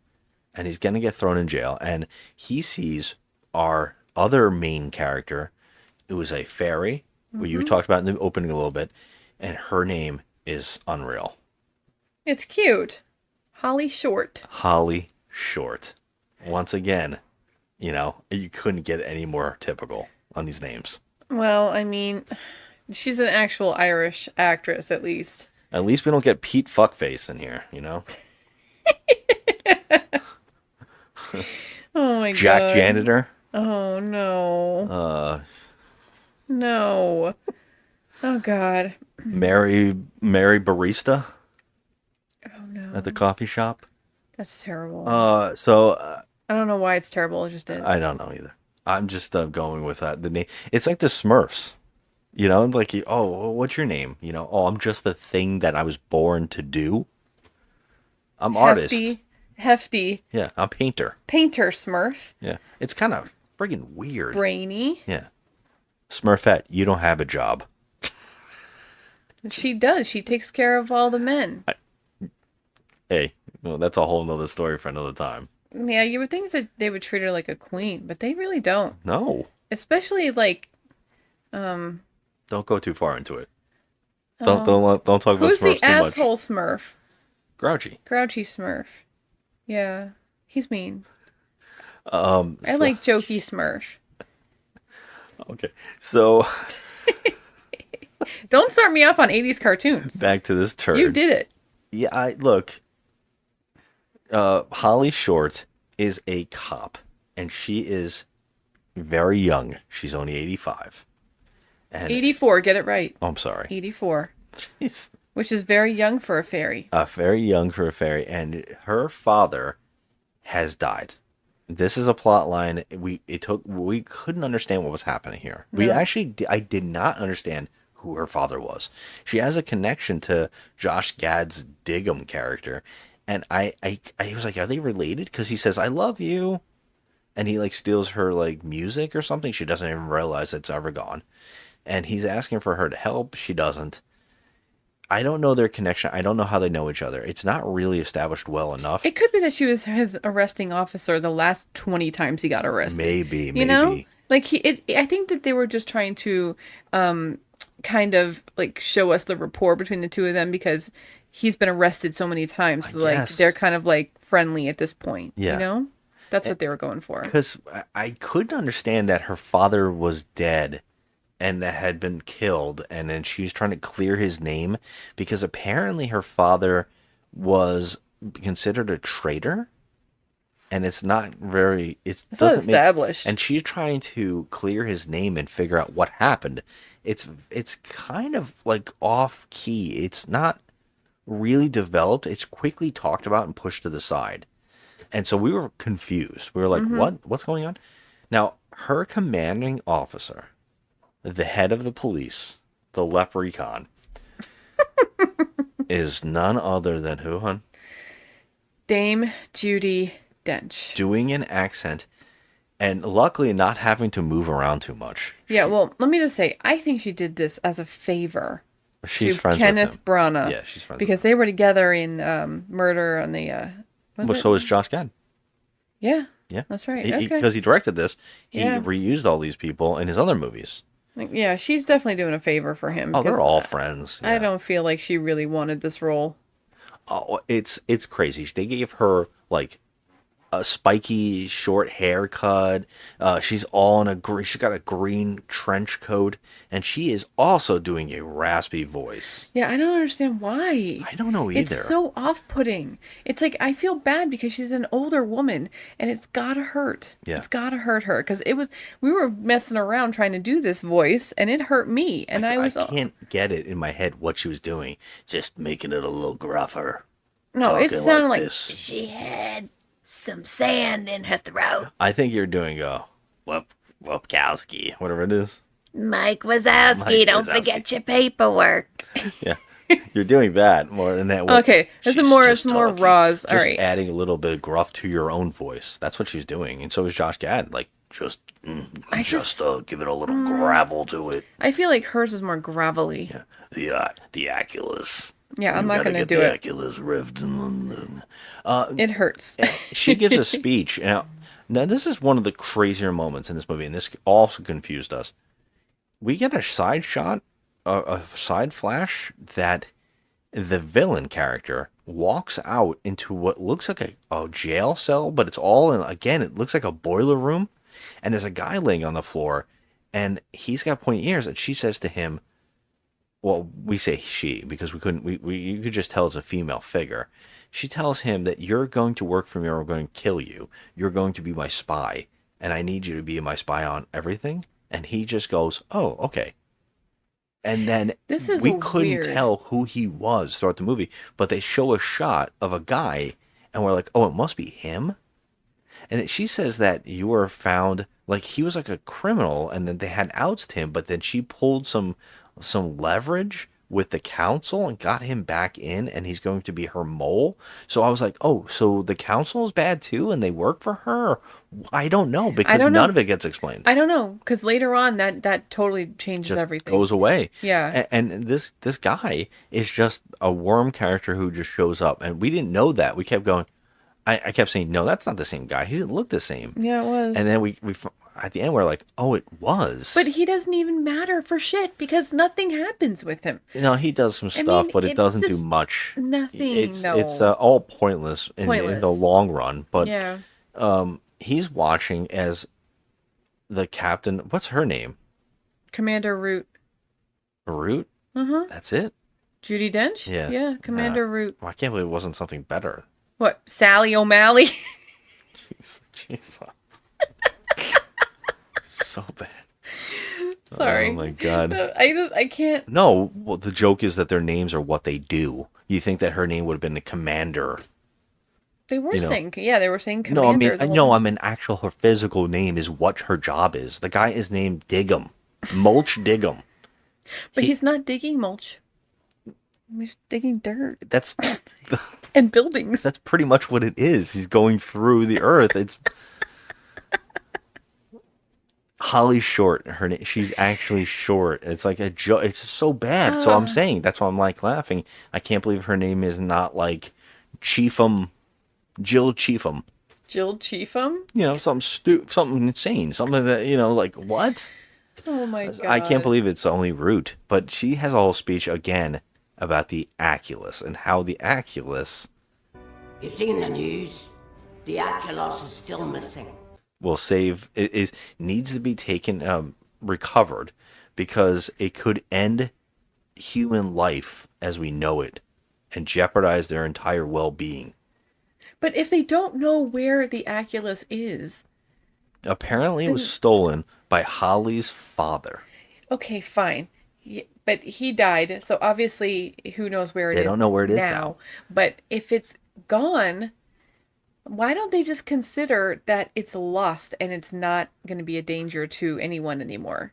and he's going to get thrown in jail. And he sees our other main character. It was a fairy, who you talked about in the opening a little bit, and her name is unreal. It's cute. Holly Short. Holly Short. Once again, you couldn't get any more typical on these names. Well, I mean, she's an actual Irish actress, at least. At least we don't get Pete Fuckface in here, Oh my god. Jack Janitor. Oh no. No. Oh god. Mary Barista. Oh no. At the coffee shop. That's terrible. I don't know why it's terrible. It just is. I don't know either. I'm just going with that. The name. It's like the Smurfs. Like, oh, what's your name? Oh, I'm just the thing that I was born to do. I'm artist. Hefty. Yeah, I'm painter. Painter Smurf. Yeah, it's kind of friggin' weird. Brainy. Yeah. Smurfette, you don't have a job. She does. She takes care of all the men. Hey, well, that's a whole nother story for another time. Yeah, you would think that they would treat her like a queen, but they really don't. No. Especially like, Don't go too far into it. Don't talk about Smurfs too much. Who's the asshole Smurf? Grouchy. Grouchy Smurf. Yeah, he's mean. I like jokey Smurf. Okay, so don't start me off on 80s cartoons. Back to this turd. You did it. Yeah, look. Holly Short is a cop, and she is very young. She's only 85. And 84, get it right. Oh, I'm sorry. 84. Jeez. Which is very young for a fairy. Very young for a fairy, and her father has died. This is a plot line. We couldn't understand what was happening here. No. I did not understand who her father was. She has a connection to Josh Gad's Diggum character, and I was like, are they related? Because he says, "I love you," and he like steals her like music or something. She doesn't even realize it's ever gone, and he's asking for her to help. She doesn't. I don't know their connection. I don't know how they know each other. It's not really established well enough. It could be that she was his arresting officer the last 20 times he got arrested. Maybe. You know? Like I think that they were just trying to kind of like show us the rapport between the two of them because he's been arrested so many times. So like they're kind of like friendly at this point. Yeah. You know? That's what they were going for. Because I couldn't understand that her father was dead and that had been killed, and then she's trying to clear his name because apparently her father was considered a traitor, and it's not very. It's not established. And she's trying to clear his name and figure out what happened. It's kind of like off key. It's not really developed. It's quickly talked about and pushed to the side, and so we were confused. We were like, "What's going on?" Now her commanding officer the head of the police, the leprechaun, is none other than who, hon? Dame Judi Dench. Doing an accent, and luckily not having to move around too much. Yeah, well, let me just say, I think she did this as a favor She's to friends Kenneth with him. Branagh. Yeah, she's friends because with they were together in Murder on the. Well, so is Josh Gad. Yeah. Yeah, That's right. Because he directed this, he Yeah. reused all these people in his other movies. Yeah, she's definitely doing a favor for him. Oh, they're because all friends. I yeah. don't feel like she really wanted this role. Oh, it's crazy. They gave her like a spiky short haircut. She's all in a green. She's got a green trench coat, and she is also doing a raspy voice. Yeah, I don't understand why. I don't know either. It's so off-putting. It's like I feel bad because she's an older woman, and it's gotta hurt. Yeah. It's gotta hurt her because we were messing around trying to do this voice, and it hurt me. And I can't get it in my head what she was doing. Just making it a little gruffer. No, it talking sounded like this. She had some sand in her throat. I think you're doing a Wupkowski, whatever it is. Mike Wazowski, don't Wazowski. forget your paperwork. Yeah. You're doing bad more than that. Okay, it's She's more just talking. Roz. All Just right. adding a little bit of gruff to your own voice. That's what she's doing. And so is Josh Gad. Like, just give it a little gravel to it. I feel like hers is more gravelly. Yeah. The Aculus. Yeah, I'm You not gotta gonna get do the it. Aculus rift. It hurts. She gives a speech. Now, this is one of the crazier moments in this movie, and this also confused us. We get a side shot, a side flash that the villain character walks out into what looks like a jail cell, but it's all in, again, it looks like a boiler room, and there's a guy laying on the floor, and he's got pointy ears, and she says to him, well, we say she because you could just tell it's a female figure. She tells him that you're going to work for me or I'm going to kill you. You're going to be my spy, and I need you to be my spy on everything. And he just goes, oh, okay. And then we couldn't weird. tell who he was throughout the movie, but they show a shot of a guy, and we're like, oh, it must be him. And she says that you were found, like he was like a criminal, and then they had ousted him, but then she pulled some leverage with the council and got him back in, and he's going to be her mole. So I was like, oh, so the council is bad too, and they work for her? I don't know, because none of it gets explained. I don't know, because later on that totally changes Just everything. goes away. Yeah. And this guy is just a worm character who just shows up, and we didn't know that. We kept going. I kept saying, no, that's not the same guy. He didn't look the same. Yeah, it was. And then we at the end we're like, oh, it was. But he doesn't even matter for shit because nothing happens with him. He does some stuff, but it doesn't do much. Nothing. It's all pointless in the long run. But yeah. He's watching as the captain. What's her name? Commander Root. Root? Uh-huh. That's it? Judi Dench? Yeah. Yeah, Commander Root. Well, I can't believe it wasn't something better. What, Sally O'Malley? Jeez. So bad. Sorry. Oh my god. I can't. No, well, the joke is that their names are what they do. You think that her name would have been the commander. They were saying commander. I mean actual her physical name is what her job is. The guy is named Diggum. Mulch Diggum. But he's not digging mulch. He's digging dirt. That's and buildings. That's pretty much what it is. He's going through the earth. It's Holly Short. Her name. She's actually short. It's like a joke. It's so bad. So I'm saying that's why I'm like laughing. I can't believe her name is not like Chiefum, Jill Chiefum. Jill Chiefum. Something insane. Something that like what? Oh my god. I can't believe it's only Root. But she has a whole speech again about the Aculus and how the Aculus. You've seen the news. The Aculus is still missing. Will save it needs to be taken recovered because it could end human life as we know it and jeopardize their entire well-being. But if they don't know where the Aculus is, apparently it was stolen by Holly's father. Okay, fine. But he died, so obviously who knows where it is. They don't know where it is now. But if it's gone, why don't they just consider that it's lost and it's not going to be a danger to anyone anymore?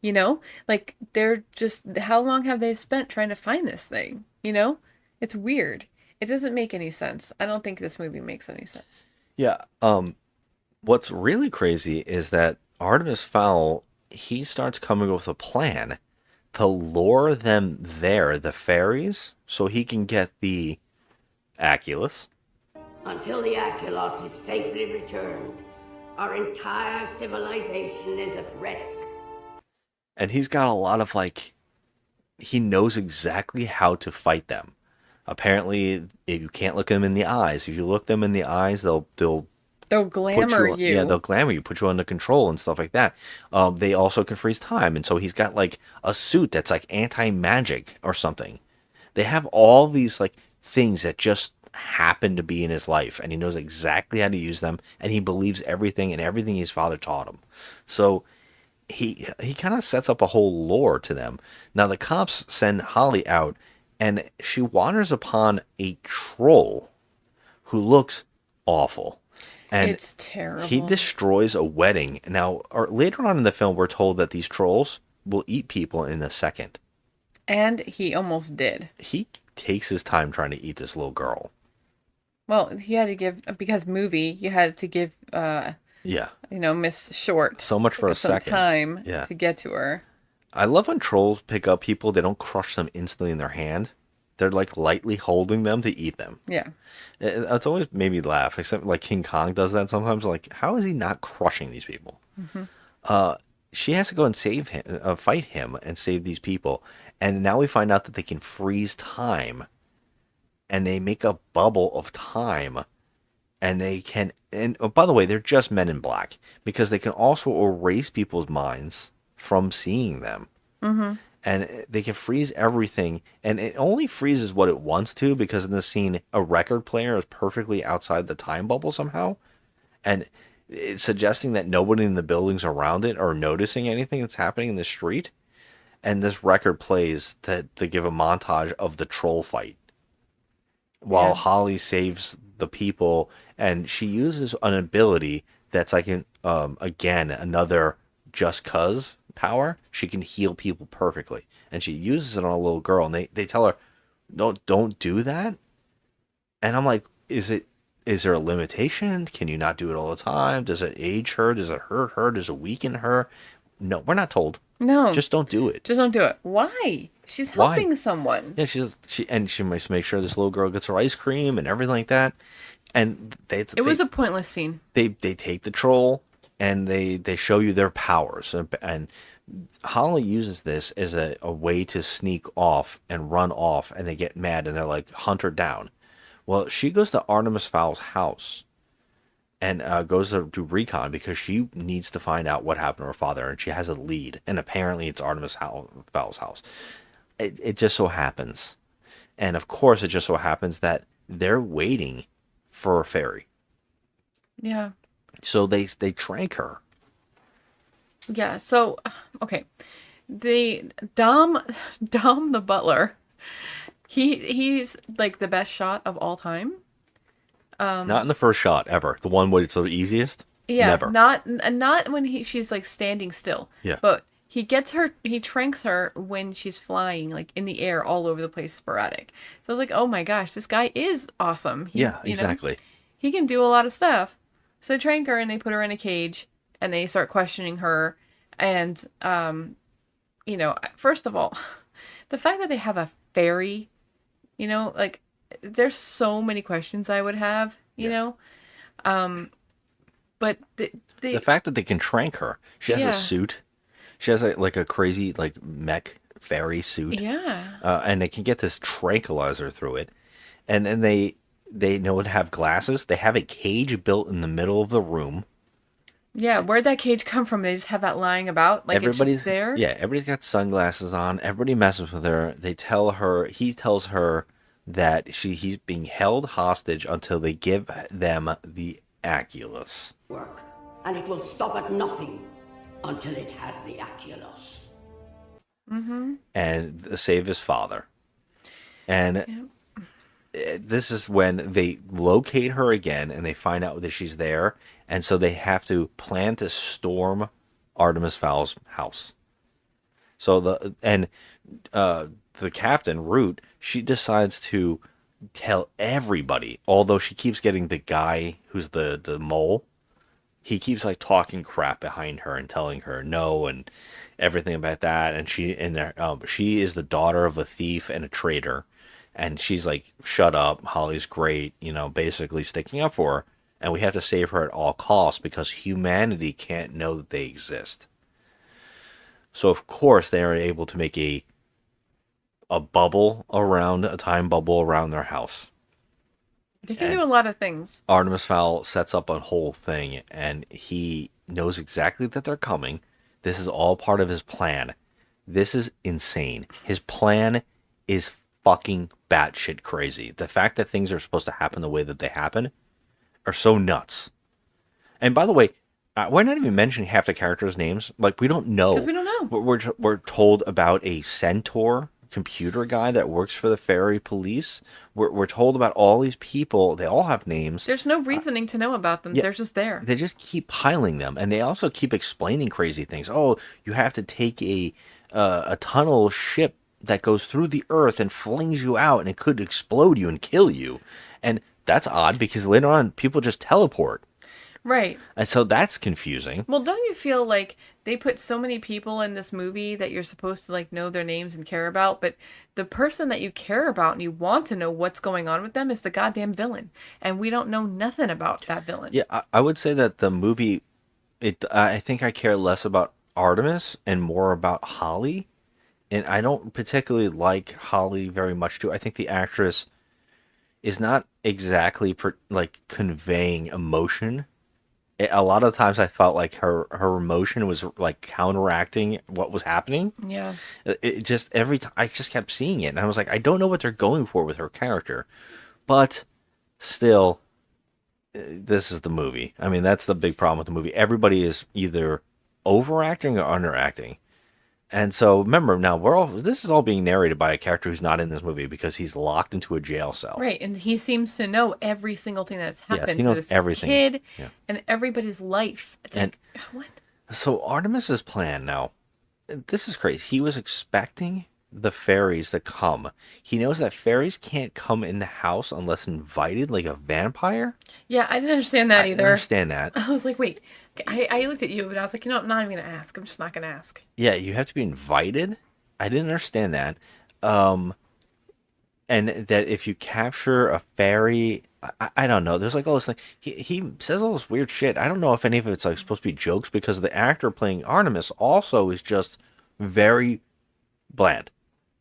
You know, like they're just how long have they spent trying to find this thing? You know, it's weird. It doesn't make any sense. I don't think this movie makes any sense. Yeah. What's really crazy is that Artemis Fowl, he starts coming up with a plan to lure them there, the fairies, so he can get the Aculus. Until the Aculos is safely returned, our entire civilization is at risk. And he's got a lot of he knows exactly how to fight them. Apparently, if you can't look them in the eyes, if you look them in the eyes, they'll glamour you. Yeah, they'll glamour you, put you under control and stuff like that. They also can freeze time, and so he's got a suit that's anti-magic or something. They have all these things that just happen to be in his life, and he knows exactly how to use them, and he believes everything and everything his father taught him. So he kind of sets up a whole lore to them. Now the cops send Holly out, and she wanders upon a troll who looks awful. And it's terrible. He destroys a wedding. Now, later on in the film, we're told that these trolls will eat people in a second. And he almost did. He takes his time trying to eat this little girl. Well, he had to give, because movie, you had to give, Miss Short so much for a some second. time to get to her. I love when trolls pick up people, they don't crush them instantly in their hand. They're lightly holding them to eat them. Yeah. It's always made me laugh, except King Kong does that sometimes. How is he not crushing these people? Mm-hmm. She has to go and save him, fight him and save these people. And now we find out that they can freeze time. And they make a bubble of time. And they can, and oh, by the way, they're just Men in Black. Because they can also erase people's minds from seeing them. Mm-hmm. And they can freeze everything, and it only freezes what it wants to, because in the scene, a record player is perfectly outside the time bubble somehow. And it's suggesting that nobody in the buildings around it are noticing anything that's happening in the street. And this record plays to give a montage of the troll fight. While Holly saves the people, and she uses an ability that's again, another just 'cause power. She can heal people perfectly, and she uses it on a little girl, and they tell her, don't do that. And I'm like, is there a limitation? Can you not do it all the time? Does it age her? Does it hurt her? Does it weaken her? No, we're not told. No, just don't do it. Just don't do it. Why? She's helping someone. Yeah, she must make sure this little girl gets her ice cream and everything like that. And it was a pointless scene. They take the troll, and they show you their powers. And Holly uses this as a way to sneak off and run off, and they get mad, and they're like, hunt her down. Well, she goes to Artemis Fowl's house and goes to do recon, because she needs to find out what happened to her father, and she has a lead, and apparently it's Artemis Fowl's house. It just so happens. And of course, it just so happens that they're waiting for a fairy. Yeah. So they trank her. Yeah, so okay. The Dom the butler, he's the best shot of all time. Not in the first shot ever. The one where it's the easiest? Yeah. Never. Not when she's standing still. Yeah. But he tranks her when she's flying in the air all over the place, sporadic. So I was like, oh my gosh, this guy is awesome. Yeah, exactly. He can do a lot of stuff. So they trank her and they put her in a cage and they start questioning her. And, first of all, the fact that they have a fairy, there's so many questions I would have, you know. But the fact that they can trank her, she has a suit. She has a crazy mech fairy suit. Yeah. And they can get this tranquilizer through it. And then they know to have glasses. They have a cage built in the middle of the room. Yeah, where'd that cage come from? They just have that lying about? It's just there? Yeah, everybody's got sunglasses on. Everybody messes with her. He tells her that he's being held hostage until they give them the Aculus. Work, and it will stop at nothing until it has the Aculus. Mm-hmm. And save his father. And this is when they locate her again, and they find out that she's there. And so they have to plan to storm Artemis Fowl's house. So the captain, Root, she decides to tell everybody, although she keeps getting the guy who's the mole, he keeps like talking crap behind her and telling her no and everything about that. And she is the daughter of a thief and a traitor. And she's like, shut up, Holly's great, basically sticking up for her. And we have to save her at all costs because humanity can't know that they exist. So of course they are able to make a time bubble around their house. They can do a lot of things. Artemis Fowl sets up a whole thing, and he knows exactly that they're coming. This is all part of his plan. This is insane. His plan is fucking batshit crazy. The fact that things are supposed to happen the way that they happen are so nuts. And by the way, we're not even mentioning half the characters' names. Like, we don't know. Because we don't know. We're told about a centaur computer guy that works for the fairy police. We're told about all these people. They all have names. There's no reasoning to know about them. Yeah, they're just there. They just keep piling them, and they also keep explaining crazy things. Oh, you have to take a tunnel ship that goes through the earth and flings you out, and it could explode you and kill you. And that's odd because later on, people just teleport. Right. And so that's confusing. Well, don't you feel like they put so many people in this movie that you're supposed to like know their names and care about, but the person that you care about and you want to know what's going on with them is the goddamn villain, and we don't know nothing about that villain. Yeah, I would say that the movie, I think I care less about Artemis and more about Holly, and I don't particularly like Holly very much too. I think the actress is not exactly like conveying emotion. A lot of times I felt like her emotion was like counteracting what was happening. Yeah. It just every time I just kept seeing it, and I was like, I don't know what they're going for with her character, but still, this is the movie. I mean, that's the big problem with the movie. Everybody is either overacting or underacting. And so remember, now this is all being narrated by a character who's not in this movie because he's locked into a jail cell. Right, and he seems to know every single thing that's happened Yes, he knows to this everything. kid Yeah. and everybody's life. It's like, what? So Artemis's plan now, this is crazy. He was expecting the fairies to come. He knows that fairies can't come in the house unless invited, like a vampire. Yeah, I didn't understand that I either. understand that. I was like, wait. I looked at you, but I was like, I'm not even going to ask. I'm just not going to ask. Yeah, you have to be invited. I didn't understand that. And that if you capture a fairy, I don't know. There's like all this thing. He says all this weird shit. I don't know if any of it's like supposed to be jokes because the actor playing Artemis also is just very bland.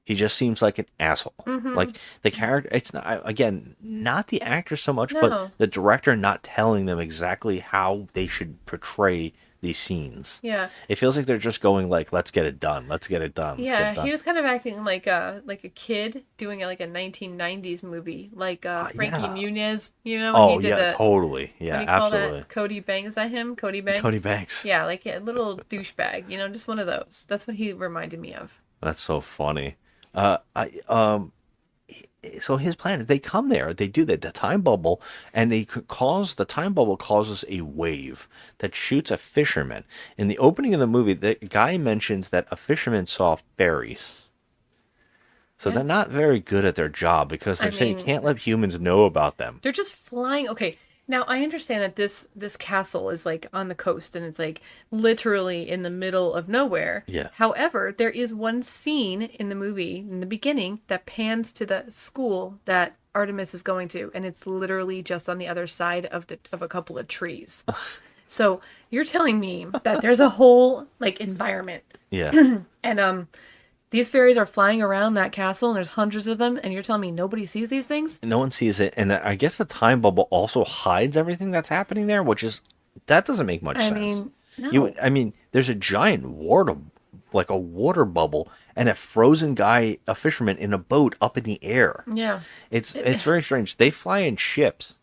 He just seems like an asshole. Mm-hmm. Like the character, it's not, again, not the actor so much, No. but the director not telling them exactly how they should portray these scenes. Yeah. It feels like they're just going like, let's get it done. Let's get it done. Let's get Yeah, it done. he was kind of acting like a kid doing like a 1990s movie, like Frankie yeah. Muniz, when Oh, he did yeah, the, totally. what Yeah, do you call absolutely. that? Cody Banks, is that him? Cody Banks? Cody Banks. Yeah, like a little douchebag, just one of those. That's what he reminded me of. That's so funny. So his plan, they come there, they do the time bubble, and the time bubble causes a wave that shoots a fisherman. In the opening of the movie, the guy mentions that a fisherman saw fairies. So they're not very good at their job because they're saying you can't let humans know about them. They're just flying. Okay, now I understand that this castle is like on the coast and it's like literally in the middle of nowhere. Yeah. However, there is one scene in the movie in the beginning that pans to the school that Artemis is going to, and it's literally just on the other side of a couple of trees. So you're telling me that there's a whole like environment. Yeah. And these fairies are flying around that castle, and there's hundreds of them, and you're telling me nobody sees these things? No one sees it, and I guess the time bubble also hides everything that's happening there, that doesn't make much sense. No. There's a giant water bubble, and a frozen guy, a fisherman, in a boat up in the air. Yeah. It's very strange. They fly in ships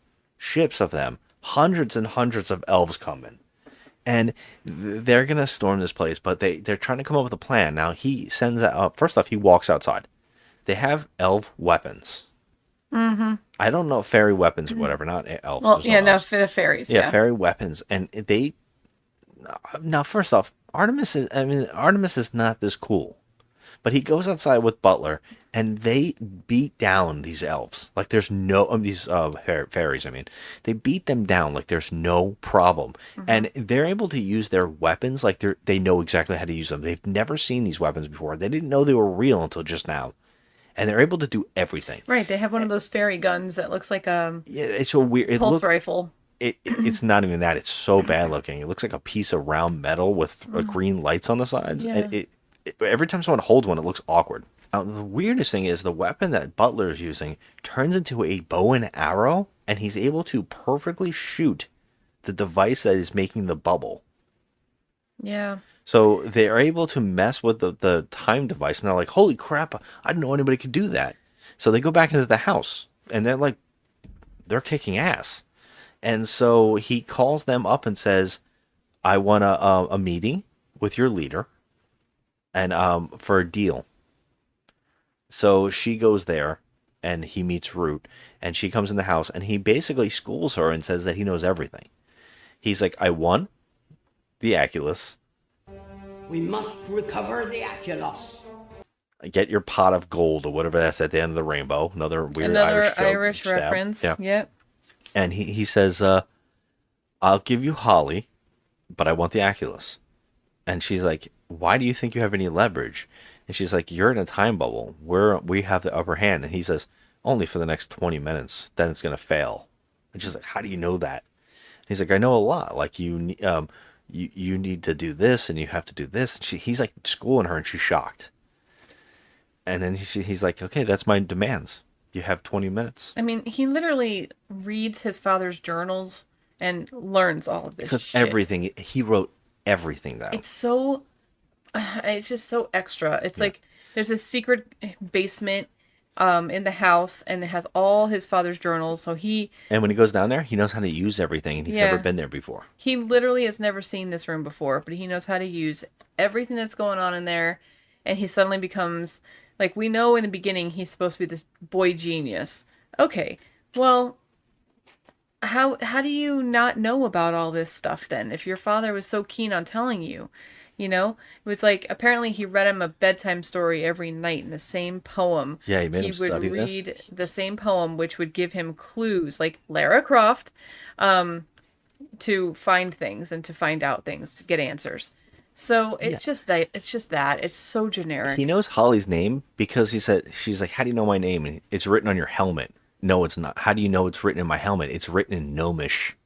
of them, hundreds and hundreds of elves come in. And they're going to storm this place, but they're trying to come up with a plan. Now, he sends out, first off, he walks outside. They have elf weapons. Mm-hmm. I don't know, fairy weapons or whatever, not elves. Well, There's yeah, no, elves. for the fairies. Yeah, Yeah. fairy weapons. And now, first off, Artemis is not this cool. But he goes outside with Butler, and they beat down these elves. Like there's no these fairies. I mean, they beat them down like there's no problem, and they're able to use their weapons like they know exactly how to use them. They've never seen these weapons before. They didn't know they were real until just now, and they're able to do everything. Right, they have one of those fairy guns that looks like a Yeah, it's so weird. pulse rifle. It's not even that. It's so bad looking. It looks like a piece of round metal with green lights on the sides. Yeah. And every time someone holds one, it looks awkward. Now, the weirdest thing is the weapon that Butler is using turns into a bow and arrow, and he's able to perfectly shoot the device that is making the bubble. Yeah. So they are able to mess with the time device, and they're like, holy crap, I didn't know anybody could do that. So they go back into the house, and they're kicking ass. And so he calls them up and says, I want a meeting with your leader and for a deal. So she goes there and he meets Root, and she comes in the house, and he basically schools her and says that he knows everything. He's like, I won the Aculus. We must recover the Aculos. Get your pot of gold or whatever that's at the end of the rainbow. Another weird Irish stab. reference. Yeah. Yep. And he says, I'll give you Holly, but I want the Aculus. And she's like, why do you think you have any leverage? And she's like, you're in a time bubble. We have the upper hand. And he says, only for the next 20 minutes. Then it's going to fail. And she's like, how do you know that? And he's like, I know a lot. Like you need to do this and you have to do this. And he's like schooling her, and she's shocked. And then he's like, okay, that's my demands. You have 20 minutes. I mean, he literally reads his father's journals and learns all of this Because shit. everything, he wrote everything down. It's just so extra. It's like there's a secret basement in the house, and it has all his father's journals. So and when he goes down there, he knows how to use everything, and he's never been there before. He literally has never seen this room before, but he knows how to use everything that's going on in there, and he suddenly becomes... Like, we know in the beginning he's supposed to be this boy genius. Okay, well, how do you not know about all this stuff then, if your father was so keen on telling you? You know? It was like, apparently he read him a bedtime story every night in the same poem. Yeah, he made him study this. He would read the same poem, which would give him clues, like Lara Croft, to find things and to find out things, to get answers. So it's just that. It's so generic. He knows Holly's name because she's like, how do you know my name? And it's written on your helmet. No, it's not. How do you know it's written in my helmet? It's written in Gnomish.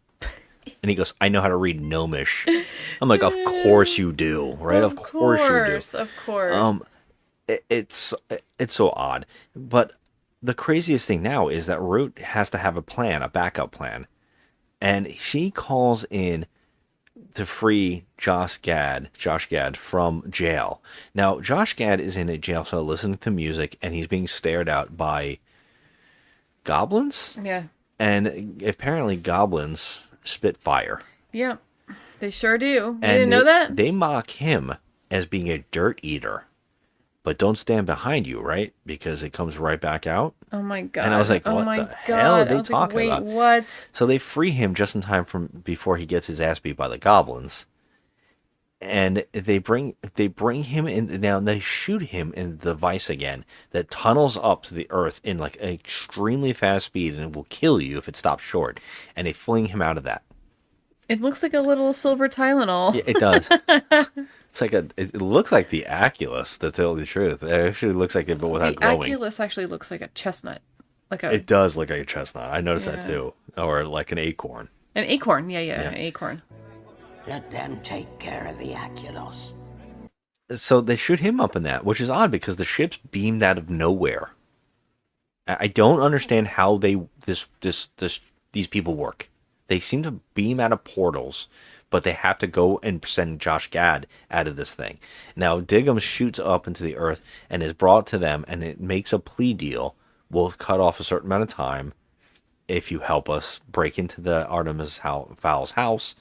And he goes, I know how to read Gnomish. I'm like, of course you do, right? Of course you do. Of course. It's so odd. But the craziest thing now is that Root has to have a backup plan. And she calls in to free Josh Gad from jail. Now, Josh Gad is in a jail cell listening to music, and he's being stared at by goblins? Yeah. And apparently goblins spit fire. Yeah, they sure do. You And didn't know that? They mock him as being a dirt eater. But don't stand behind you, right? Because it comes right back out. Oh my god! And I was like, "What the hell are they talking about?" Wait, what? So they free him just in time before he gets his ass beat by the goblins, and they bring him in. Now they shoot him in the device again that tunnels up to the earth in like an extremely fast speed, and it will kill you if it stops short. And they fling him out of that. It looks like a little silver Tylenol. Yeah, it does. It's like it looks like the Aculus, to tell the truth. It actually looks like it, but without glowing. The Aculus actually looks like a chestnut. It does look like a chestnut. I noticed that too. Or like an acorn. An acorn, yeah, an acorn. Let them take care of the Aculos. So they shoot him up in that, which is odd because the ship's beamed out of nowhere. I don't understand how these people work. They seem to beam out of portals, but they have to go and send Josh Gad out of this thing. Now, Diggum shoots up into the earth and is brought to them, and it makes a plea deal. We'll cut off a certain amount of time if you help us break into the Artemis Fowl's house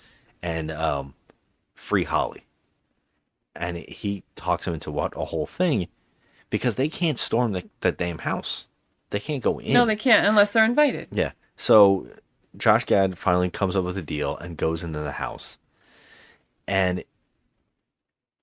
and free Holly. And he talks him into a whole thing, because they can't storm the damn house. They can't go in. No, they can't unless they're invited. Yeah. So Josh Gad finally comes up with a deal and goes into the house. And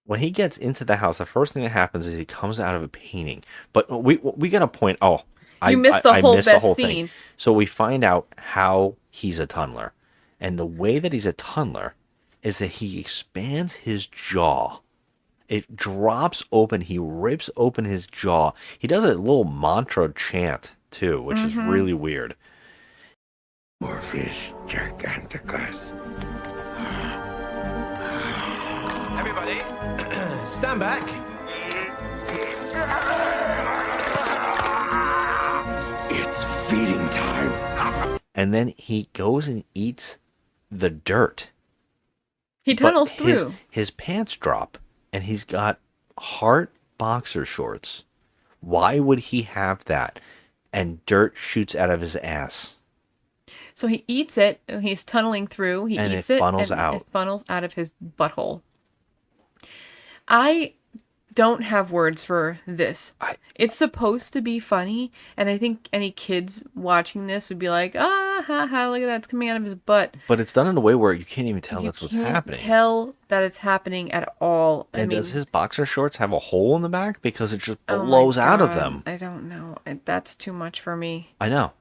when he gets into the house, the first thing that happens is he comes out of a painting. But we got to point. Oh, You missed the I whole missed the best whole thing. scene. So we find out how he's a tunneler, and the way that he's a tunneler is that he expands his jaw. It drops open. He rips open his jaw. He does a little mantra chant too, which is really weird. Morpheus Giganticus. Everybody, stand back. It's feeding time. And then he goes and eats the dirt. He tunnels through. His pants drop, and he's got heart boxer shorts. Why would he have that? And dirt shoots out of his ass. So he eats it, and he's tunneling through. He And eats it it, funnels and out. it funnels out of his butthole. I don't have words for this. It's supposed to be funny, and I think any kids watching this would be like, ah, ha, ha, look at that, it's coming out of his butt. But it's done in a way where you can't even tell You that's what's can't happening. tell that it's happening at all. And does his boxer shorts have a hole in the back? Because it just oh my blows out of God, them. I don't know. That's too much for me. I know.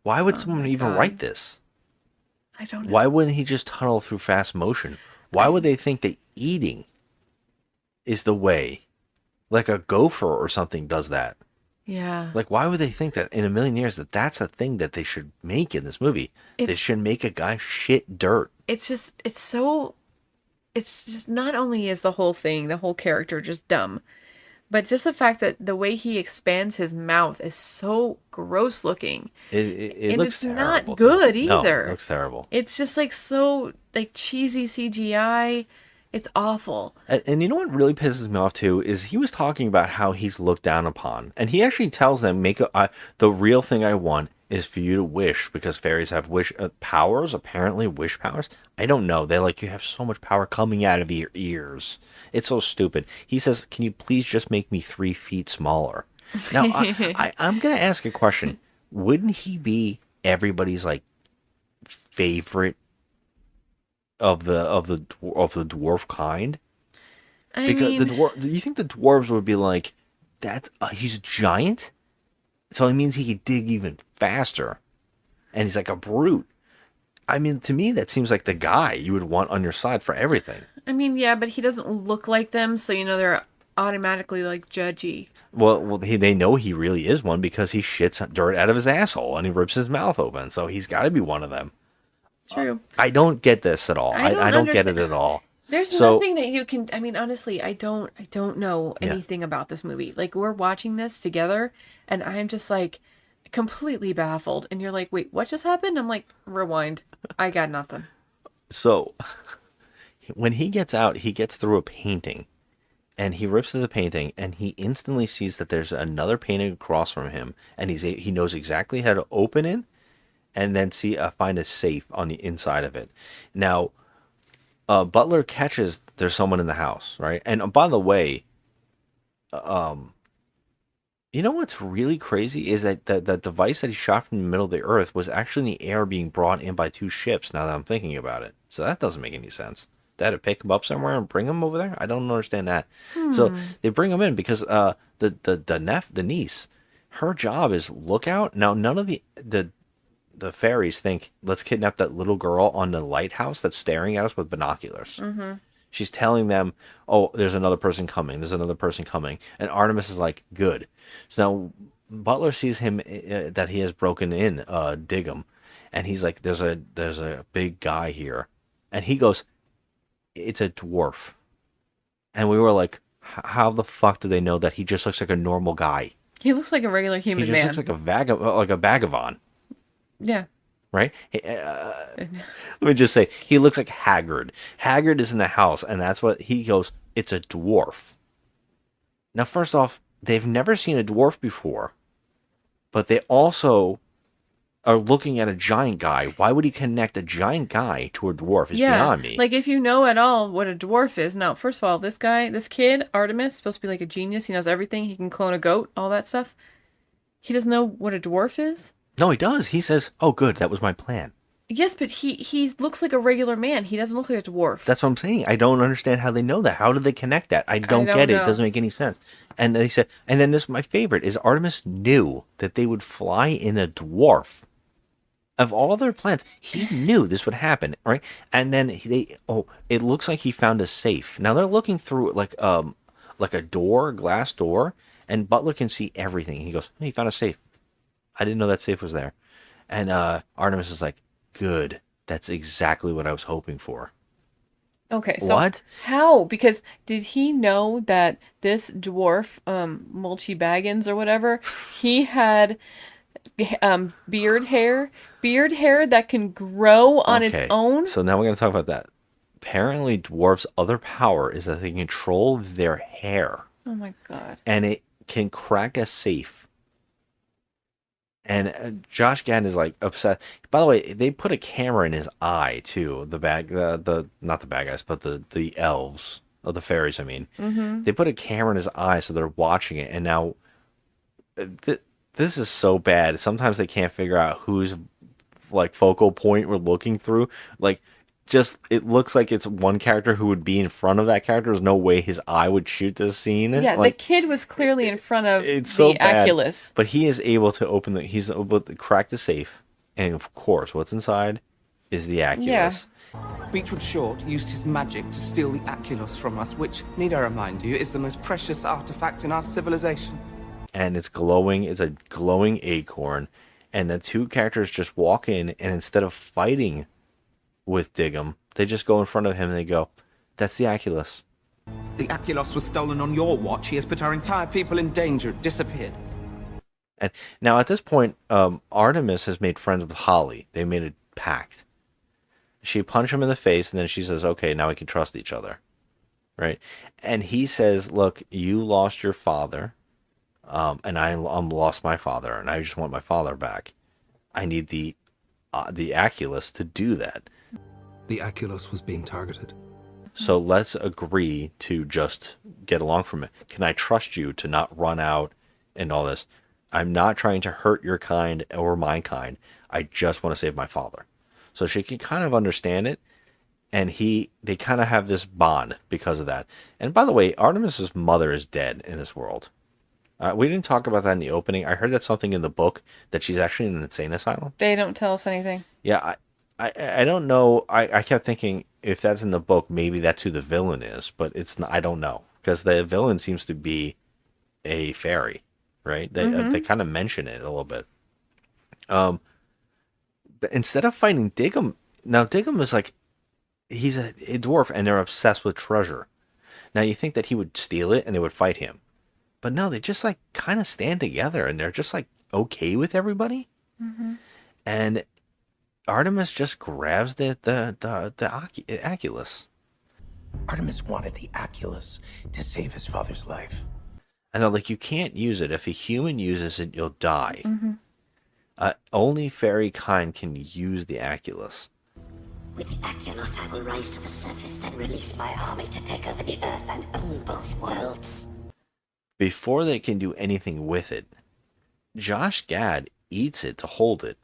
Why would someone even God. write this? I don't know. Why wouldn't he just tunnel through fast motion? Why would they think that eating is the way? Like a gopher or something does that. Yeah. Like, why would they think that in a million years that that's a thing that they should make in this movie? They It's- should make a guy shit dirt. It's just not only is the whole thing, the whole character just dumb, but just the fact that the way he expands his mouth is so gross looking. It And looks it's terrible. not good No, either. it looks terrible. It's just like so like cheesy CGI. It's awful. And you know what really pisses me off too is he was talking about how he's looked down upon, and he actually tells them, the real thing I want is for you to wish, because fairies have wish powers, apparently wish powers. I don't know. They're like, you have so much power coming out of your ears. It's so stupid. He says, can you please just make me 3 feet smaller? Now, I'm going to ask a question. Wouldn't he be everybody's like favorite of the dwarf kind? I Because mean, the dwarf, you think the dwarves would be like, that he's a giant, so it means he could dig even faster, and he's like a brute. I mean, to me, that seems like the guy you would want on your side for everything. yeah, but he doesn't look like them, so they're automatically like judgy. Well, they know he really is one because he shits dirt out of his asshole and he rips his mouth open, so he's got to be one of them. True. I don't get this at all. I don't get it at all. There's nothing that you can. I mean, honestly, I don't know anything about this movie. Like, we're watching this together, and I'm just like completely baffled. And you're like, "Wait, what just happened?" I'm like, "Rewind. I got nothing." So, when he gets out, he gets through a painting, and he rips through the painting, and he instantly sees that there's another painting across from him, and he knows exactly how to open it, and then find a safe on the inside of it. Now, Butler catches there's someone in the house, right? And by the way, you know what's really crazy is that the device that he shot from the middle of the earth was actually in the air being brought in by 2 ships, now that I'm thinking about it. So that doesn't make any sense. They had to pick him up somewhere and bring him over there? I don't understand that. So they bring him in because the niece, her job is lookout. Now, none of the fairies think, let's kidnap that little girl on the lighthouse that's staring at us with binoculars. Mm-hmm. She's telling them, oh, there's another person coming. There's another person coming. And Artemis is like, good. So now Butler sees him, that he has broken in, Diggum. And he's like, there's a big guy here. And he goes, it's a dwarf. And we were like, how the fuck do they know that he just looks like a normal guy? He looks like a regular human He just man. looks like a vagabond. Yeah. Right? Let me just say, he looks like Haggard. Haggard is in the house, and that's what he goes, it's a dwarf. Now, first off, they've never seen a dwarf before, but they also are looking at a giant guy. Why would he connect a giant guy to a dwarf? It's beyond me. Like, if you know at all what a dwarf is. Now, first of all, this kid, Artemis, supposed to be like a genius. He knows everything. He can clone a goat, all that stuff. He doesn't know what a dwarf is? No, he does. He says, oh, good, that was my plan. Yes, but he looks like a regular man. He doesn't look like a dwarf. That's what I'm saying. I don't understand how they know that. How did they connect that? I don't get it. know. It doesn't make any sense. And they said, and then this my favorite is Artemis knew that they would fly in a dwarf. Of all their plans, he knew this would happen, right? And then it looks like he found a safe. Now they're looking through like a door, glass door, and Butler can see everything. He goes, "Hey, he found a safe. I didn't know that safe was there." And Artemis is like, "Good. That's exactly what I was hoping for." Okay, so what? How? Because did he know that this dwarf, Mulchy Baggins or whatever, he had beard hair that can grow on its own? So now we're going to talk about that. Apparently, dwarves' other power is that they control their hair. Oh my god. And it can crack a safe. And Josh Gad is like upset. By the way, they put a camera in his eye too. The not the bad guys, but the elves or the fairies. I mean, they put a camera in his eye so they're watching it. And now, this is so bad. Sometimes they can't figure out whose like focal point we're looking through. Like, just it looks like it's one character who would be in front of that character. There's no way his eye would shoot this scene. Yeah, like, the kid was clearly in front of it's so the bad, Aculus. but he is able to he's able to crack the safe, and of course, what's inside is the Aculus. Yeah. Beechwood Short used his magic to steal the Aculus from us, which, need I remind you, is the most precious artifact in our civilization. And it's glowing. It's a glowing acorn, and the two characters just walk in, and instead of fighting with Diggum, they just go in front of him and they go, "That's the Aculus." The Aculus was stolen on your watch. He has put our entire people in danger. It disappeared. And now at this point, Artemis has made friends with Holly. They made a pact. She punched him in the face, and then she says, "Okay, now we can trust each other." Right? And he says, "Look, you lost your father, and I lost my father, and I just want my father back. I need the Aculus to do that." The Aculus was being targeted. So let's agree to just get along from it. Can I trust you to not run out and all this? I'm not trying to hurt your kind or my kind. I just want to save my father. So she can kind of understand it. And they kind of have this bond because of that. And by the way, Artemis's mother is dead in this world. We didn't talk about that in the opening. I heard that's something in the book, that she's actually in an insane asylum. They don't tell us anything. Yeah, I don't know. I kept thinking if that's in the book, maybe that's who the villain is, but it's not. I don't know, because the villain seems to be a fairy, right? They kind of mention it a little bit. But instead of fighting Diggum, now Diggum is like, he's a dwarf, and they're obsessed with treasure. Now you think that he would steal it and they would fight him, but no, they just like kind of stand together, and they're just like okay with everybody. And Artemis just grabs the Aculus. Artemis wanted the Aculus to save his father's life. I know, like, you can't use it. If a human uses it, you'll die. Only fairy kind can use the Aculus. With the Aculus, I will rise to the surface, then release my army to take over the Earth and own both worlds. Before they can do anything with it, Josh Gad eats it to hold it.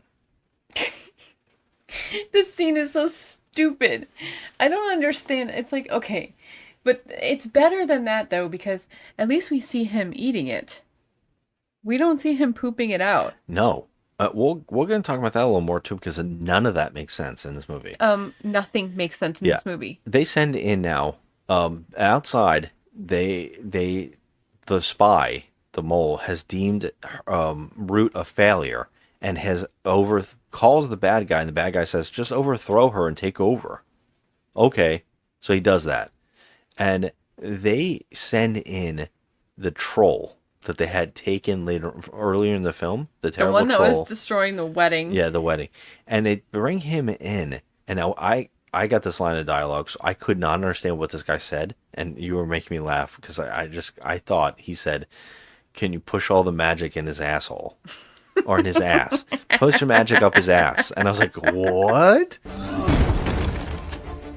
This scene is so stupid. I don't understand. It's like, okay, but it's better than that though, because at least we see him eating it. We don't see him pooping it out. No. We're going to talk about that a little more too, because none of that makes sense in this movie. Nothing makes sense in this movie. They send in now, outside, the spy, the mole, has deemed Root a failure and has calls the bad guy, and the bad guy says, "Just overthrow her and take over." Okay, so he does that. And they send in the troll that they had taken earlier in the film, the terrible one that troll. was destroying the wedding. Yeah, the wedding. And they bring him in, and now I got this line of dialogue, so I could not understand what this guy said, and you were making me laugh, because I thought he said, "Can you push all the magic in his asshole?" Or in his ass. Push the magic up his ass. And I was like, what?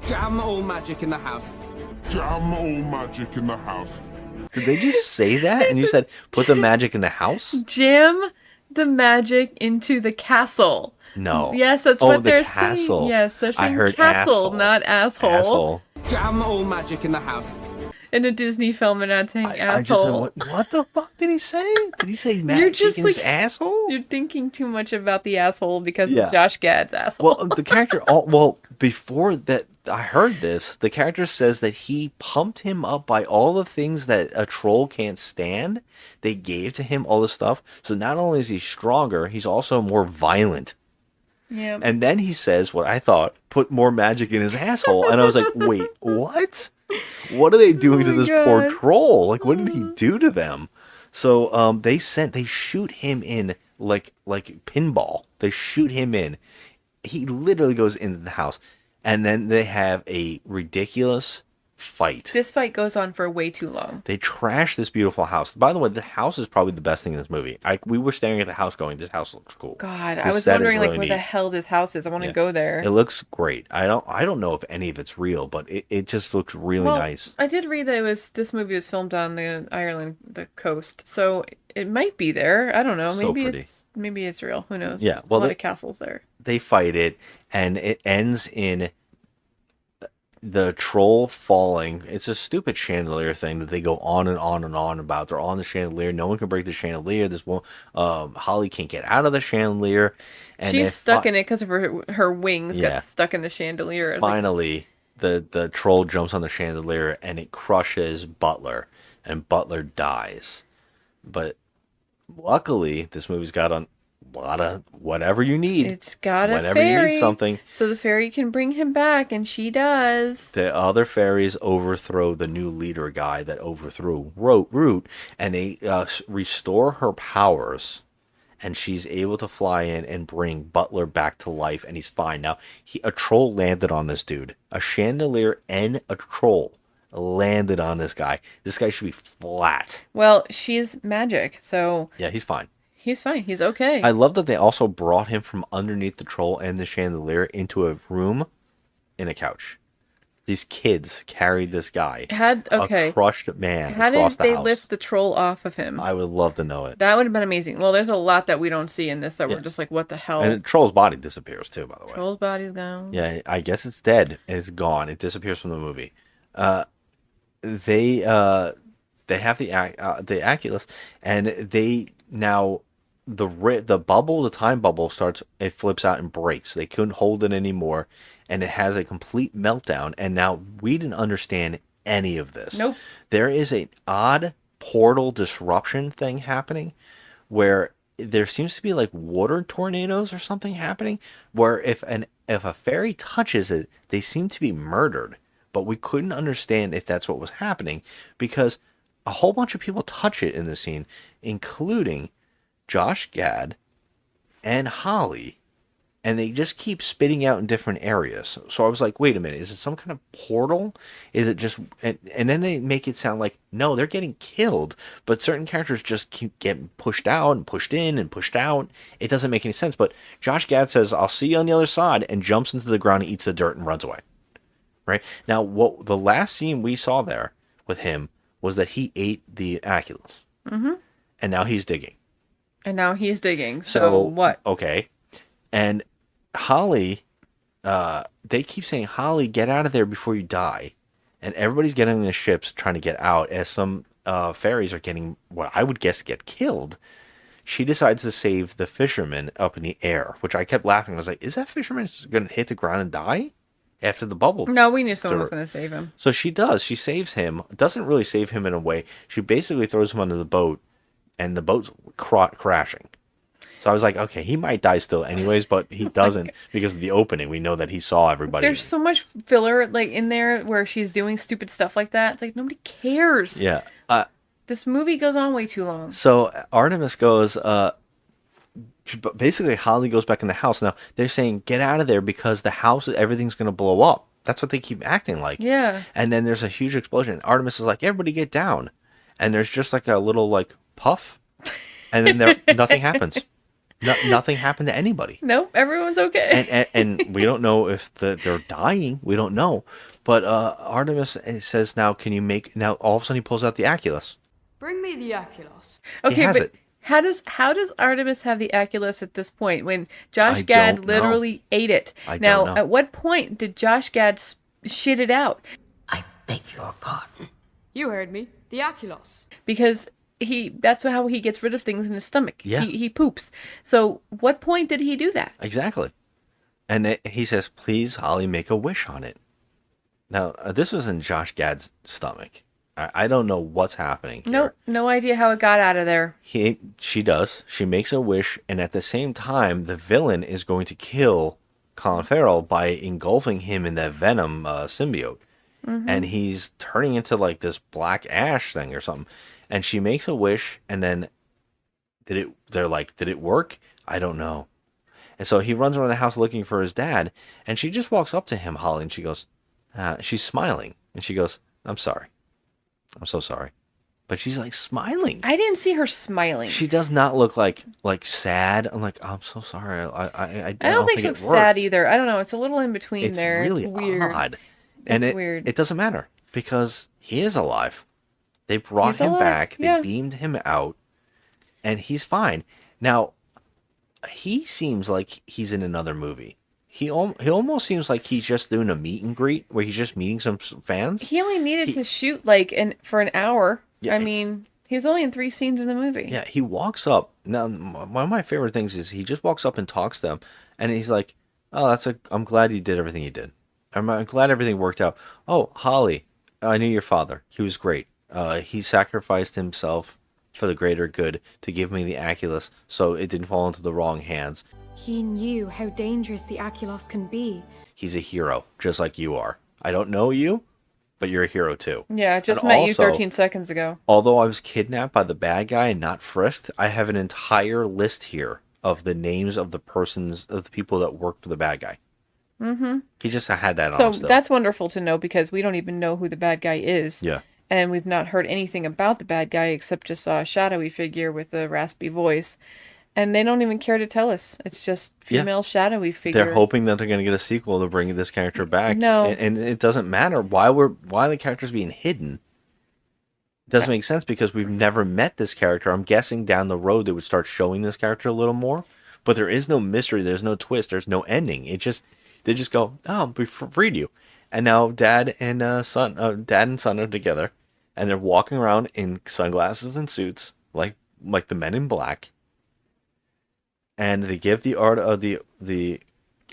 Jam all magic in the house. Jam all magic in the house. Did they just say that? And you said, put the magic in the house? Jam the magic into the castle. No. Yes, that's Oh, what the they're castle. saying. Yes, they're I saying heard castle, asshole. not asshole. Asshole. Damn all magic in the house. In a Disney film, and not saying I just said, asshole. what the fuck did he say? Did he say You're magic just in his like asshole? You're thinking too much about the asshole because Yeah. of Josh Gad's asshole. Well, the character, well, before that, I heard this. The character says that he pumped him up by all the things that a troll can't stand. They gave to him all this stuff. So not only is he stronger, he's also more violent. Yeah. And then he says what I thought, put more magic in his asshole. And I was like, wait, what? What are they doing to this poor troll? Like, what did he do to them? So they shoot him in like pinball. They shoot him in. He literally goes into the house. And then they have a ridiculous fight. This fight goes on for way too long. They trash this beautiful house. By the way, the house is probably the best thing in this movie. We were staring at the house going, this house looks cool. God, This I was set is wondering like really where the neat. hell this house is. I want to Yeah. go there. It looks great. I don't know if any of it's real, but it just looks really Well, nice. I did read that this movie was filmed on the Ireland, the coast, so it might be there. I don't know. So pretty. Maybe it's real. Who knows? Yeah, There's well, a lot they- of castles there. They fight it, and it ends in the troll falling. It's a stupid chandelier thing that they go on and on and on about. They're on the chandelier. No one can break the chandelier. This one, Holly can't get out of the chandelier. And She's stuck in it because of her wings Yeah. got stuck in the chandelier. It's like, Finally, the troll jumps on the chandelier and it crushes Butler, and Butler dies. But luckily, this movie's got a lot of whatever you need. it's got a Whenever you fairy, need something. so the fairy can bring him back, and she does. The other fairies overthrow the new leader guy that overthrew Root, and they restore her powers, and she's able to fly in and bring Butler back to life, and he's fine. Now, a troll landed on this dude. A chandelier and a troll landed on this guy. This guy should be flat. Well, she's magic, so Yeah, he's fine. he's fine. He's okay. I love that they also brought him from underneath the troll and the chandelier into a room in a couch. These kids carried this guy, a crushed man, How across did the they house. lift the troll off of him? I would love to know it. That would have been amazing. Well, there's a lot that we don't see in this that we're just like, what the hell? And the troll's body disappears too, by the way. Troll's body's gone. Yeah, I guess it's dead and it's gone. It disappears from the movie. They have the Aculus, and they now the bubble, the time bubble starts. It flips out and breaks. They couldn't hold it anymore, and it has a complete meltdown. And now we didn't understand any of this. Nope. There is an odd portal disruption thing happening, where there seems to be like water tornadoes or something happening, where if a fairy touches it, they seem to be murdered. But we couldn't understand if that's what was happening, because a whole bunch of people touch it in the scene, including Josh Gad and Holly, and they just keep spitting out in different areas. So I was like, wait a minute, is it some kind of portal? Is it just... And then they make it sound like, no, they're getting killed, but certain characters just keep getting pushed out and pushed in and pushed out. It doesn't make any sense, but Josh Gad says, I'll see you on the other side, and jumps into the ground and eats the dirt and runs away. Right? Now, what the last scene we saw there with him was that he ate the Aculus. Mm-hmm. And now he's digging. And now he's digging. So what? Okay. And Holly, they keep saying, Holly, get out of there before you die. And everybody's getting in the ships trying to get out, as some fairies are getting, what I would guess, get killed. She decides to save the fisherman up in the air, which I kept laughing. I was like, is that fisherman going to hit the ground and die after the bubble? No, we knew someone was going to save him. So she does. She saves him. Doesn't really save him in a way. She basically throws him under the boat, and the boat's crashing. So I was like, okay, he might die still anyways, but he doesn't because of the opening. We know that he saw everybody. There's so much filler like in there where she's doing stupid stuff like that. It's like nobody cares. Yeah. This movie goes on way too long. So Artemis goes, basically Holly goes back in the house. Now they're saying, get out of there because the house, everything's going to blow up. That's what they keep acting like. Yeah. And then there's a huge explosion. Artemis is like, everybody get down. And there's just like a little like puff. And then nothing happens. Nothing happened to anybody. Nope, everyone's okay. And we don't know if they're dying. We don't know. But Artemis says, now, can you make... Now, all of a sudden, he pulls out the Aculus. Bring me the Aculus. Okay, has but it. how does Artemis have the Aculus at this point when Josh I Gad don't know. literally ate it? I Now, don't know. at what point did Josh Gad shit it out? Beg your pardon. You heard me. The Aculos. Because that's how he gets rid of things in his stomach. Yeah. He poops. So what point did he do that? Exactly. And he says, please, Holly, make a wish on it. Now, this was in Josh Gad's stomach. I don't know what's happening here. No idea how it got out of there. She does. She makes a wish, and at the same time, the villain is going to kill Colin Farrell by engulfing him in that venom symbiote. Mm-hmm. And he's turning into like this black ash thing or something. And she makes a wish, and then they're like, did it work? I don't know. And so he runs around the house looking for his dad, and she just walks up to him, Holly, and she goes, she's smiling, and she goes, I'm sorry. I'm so sorry. But she's like smiling. I didn't see her smiling. She does not look like sad. I'm like, I'm so sorry. I don't think she looks sad either. I don't know. It's a little in between it's there. Really it's weird. Odd. And it's weird. It doesn't matter because he is alive. They brought He's him alive, back. yeah. They beamed him out, and he's fine. Now, he seems like he's in another movie. He almost seems like he's just doing a meet and greet where he's just meeting some fans. He only needed to shoot for an hour. Yeah, I mean, he was only in 3 scenes in the movie. Yeah, he walks up. Now, one of my favorite things is he just walks up and talks to them, and he's like, "Oh, I'm glad you did everything you did. I'm glad everything worked out. Oh, Holly, I knew your father. He was great. He sacrificed himself for the greater good to give me the Aculus, so it didn't fall into the wrong hands. He knew how dangerous the Aculos can be. He's a hero, just like you are. I don't know you, but you're a hero too. Yeah, just And met you also, 13 seconds ago. Although I was kidnapped by the bad guy and not frisked, I have an entire list here of the names of the people that work for the bad guy. Mm-hmm. He just had that on So him still. that's wonderful to know because we don't even know who the bad guy is. Yeah. And we've not heard anything about the bad guy except just a shadowy figure with a raspy voice. And they don't even care to tell us. It's just female shadowy figure. They're hoping that they're going to get a sequel to bring this character back. No. And it doesn't matter why the character's being hidden. It doesn't make sense because we've never met this character. I'm guessing down the road they would start showing this character a little more. But there is no mystery. There's no twist. There's no ending. They just go, oh, we freed you. And now dad and son are together. And they're walking around in sunglasses and suits like the Men in Black. And they give the art of the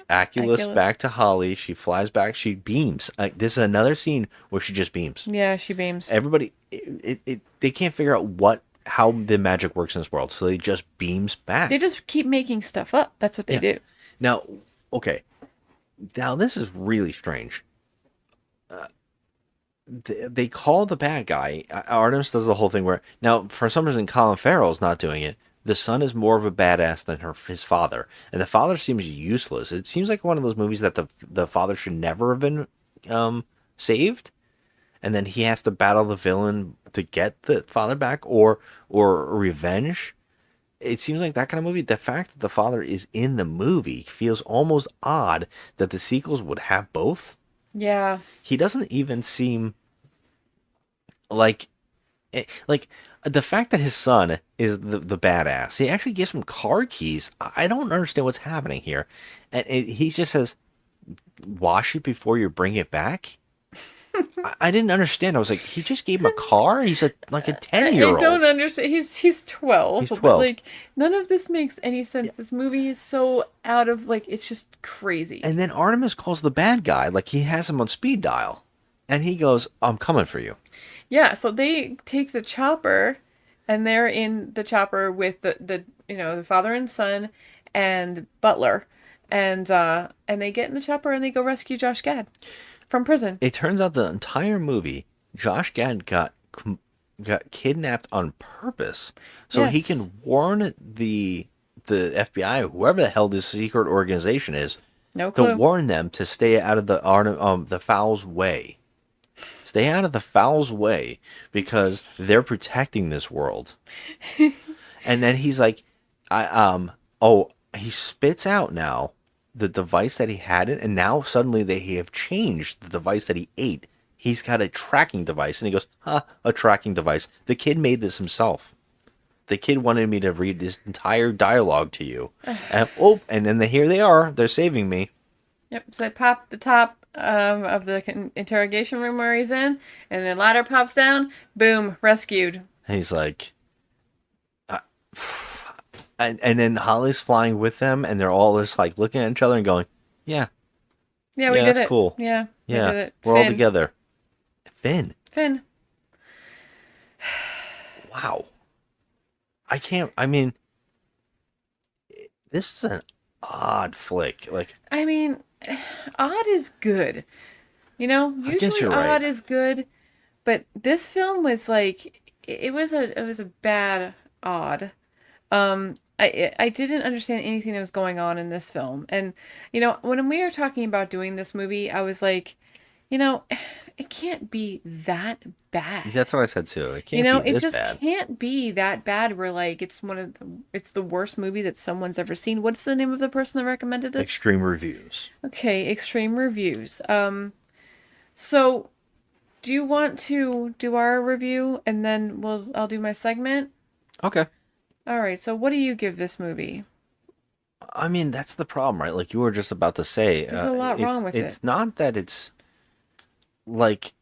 Aculus back to Holly. She flies back. She beams. This is another scene where she just beams. Yeah, she beams. Everybody, they can't figure out how the magic works in this world, so they just beams back. They just keep making stuff up. That's what they do. Now, okay. Now this is really strange. They call the bad guy. Artemis does the whole thing where now for some reason Colin Farrell's not doing it. The son is more of a badass than his father, and the father seems useless. It seems like one of those movies that the father should never have been saved, and then he has to battle the villain to get the father back or revenge. It seems like that kind of movie. The fact that the father is in the movie feels almost odd that the sequels would have both. Yeah. He doesn't even seem like the fact that his son is the badass. He actually gives him car keys. I don't understand what's happening here. And he just says, wash it before you bring it back. I didn't understand. I was like, he just gave him a car? He's like a 10-year-old. I don't understand. He's 12. He's 12. But like, none of this makes any sense. Yeah. This movie is so out of, it's just crazy. And then Artemis calls the bad guy, like he has him on speed dial. And he goes, I'm coming for you. Yeah, so they take the chopper, and they're in the chopper with the father and son and butler, and they get in the chopper and they go rescue Josh Gad from prison. It turns out the entire movie, Josh Gad got kidnapped on purpose, so he can warn the FBI, whoever the hell this secret organization is, to warn them to stay out of the Fowl's way. Stay out of the Fowl's way because they're protecting this world. And then he's like, he spits out now the device that he had it, and now suddenly they have changed the device that he ate. He's got a tracking device, and he goes, a tracking device. The kid made this himself. the kid wanted me to read this entire dialogue to you. And then here they are. They're saving me. Yep. So I pop the top of the interrogation room where he's in, and the ladder pops down. Boom, rescued. And he's like, and then Holly's flying with them, and they're all just like looking at each other and going, "Yeah, yeah, we did it. That's cool. Yeah, we did it. We're all together." Finn. Wow. I mean, this is an odd flick. Like, I mean, odd is good. You know, I guess usually you're odd right. is good, but this film was like it was a bad odd. I didn't understand anything that was going on in this film. And you know, when we were talking about doing this movie, I was like, you know, it can't be that bad. That's what I said too. It can't You know, be it this just bad. can't be that bad where like it's the worst movie that someone's ever seen. What's the name of the person that recommended this? Extreme Reviews. Okay, Extreme Reviews. So do you want to do our review and then I'll do my segment? Okay. All right. So what do you give this movie? I mean, that's the problem, right? Like you were just about to say. There's a lot wrong with it. It's not that it's like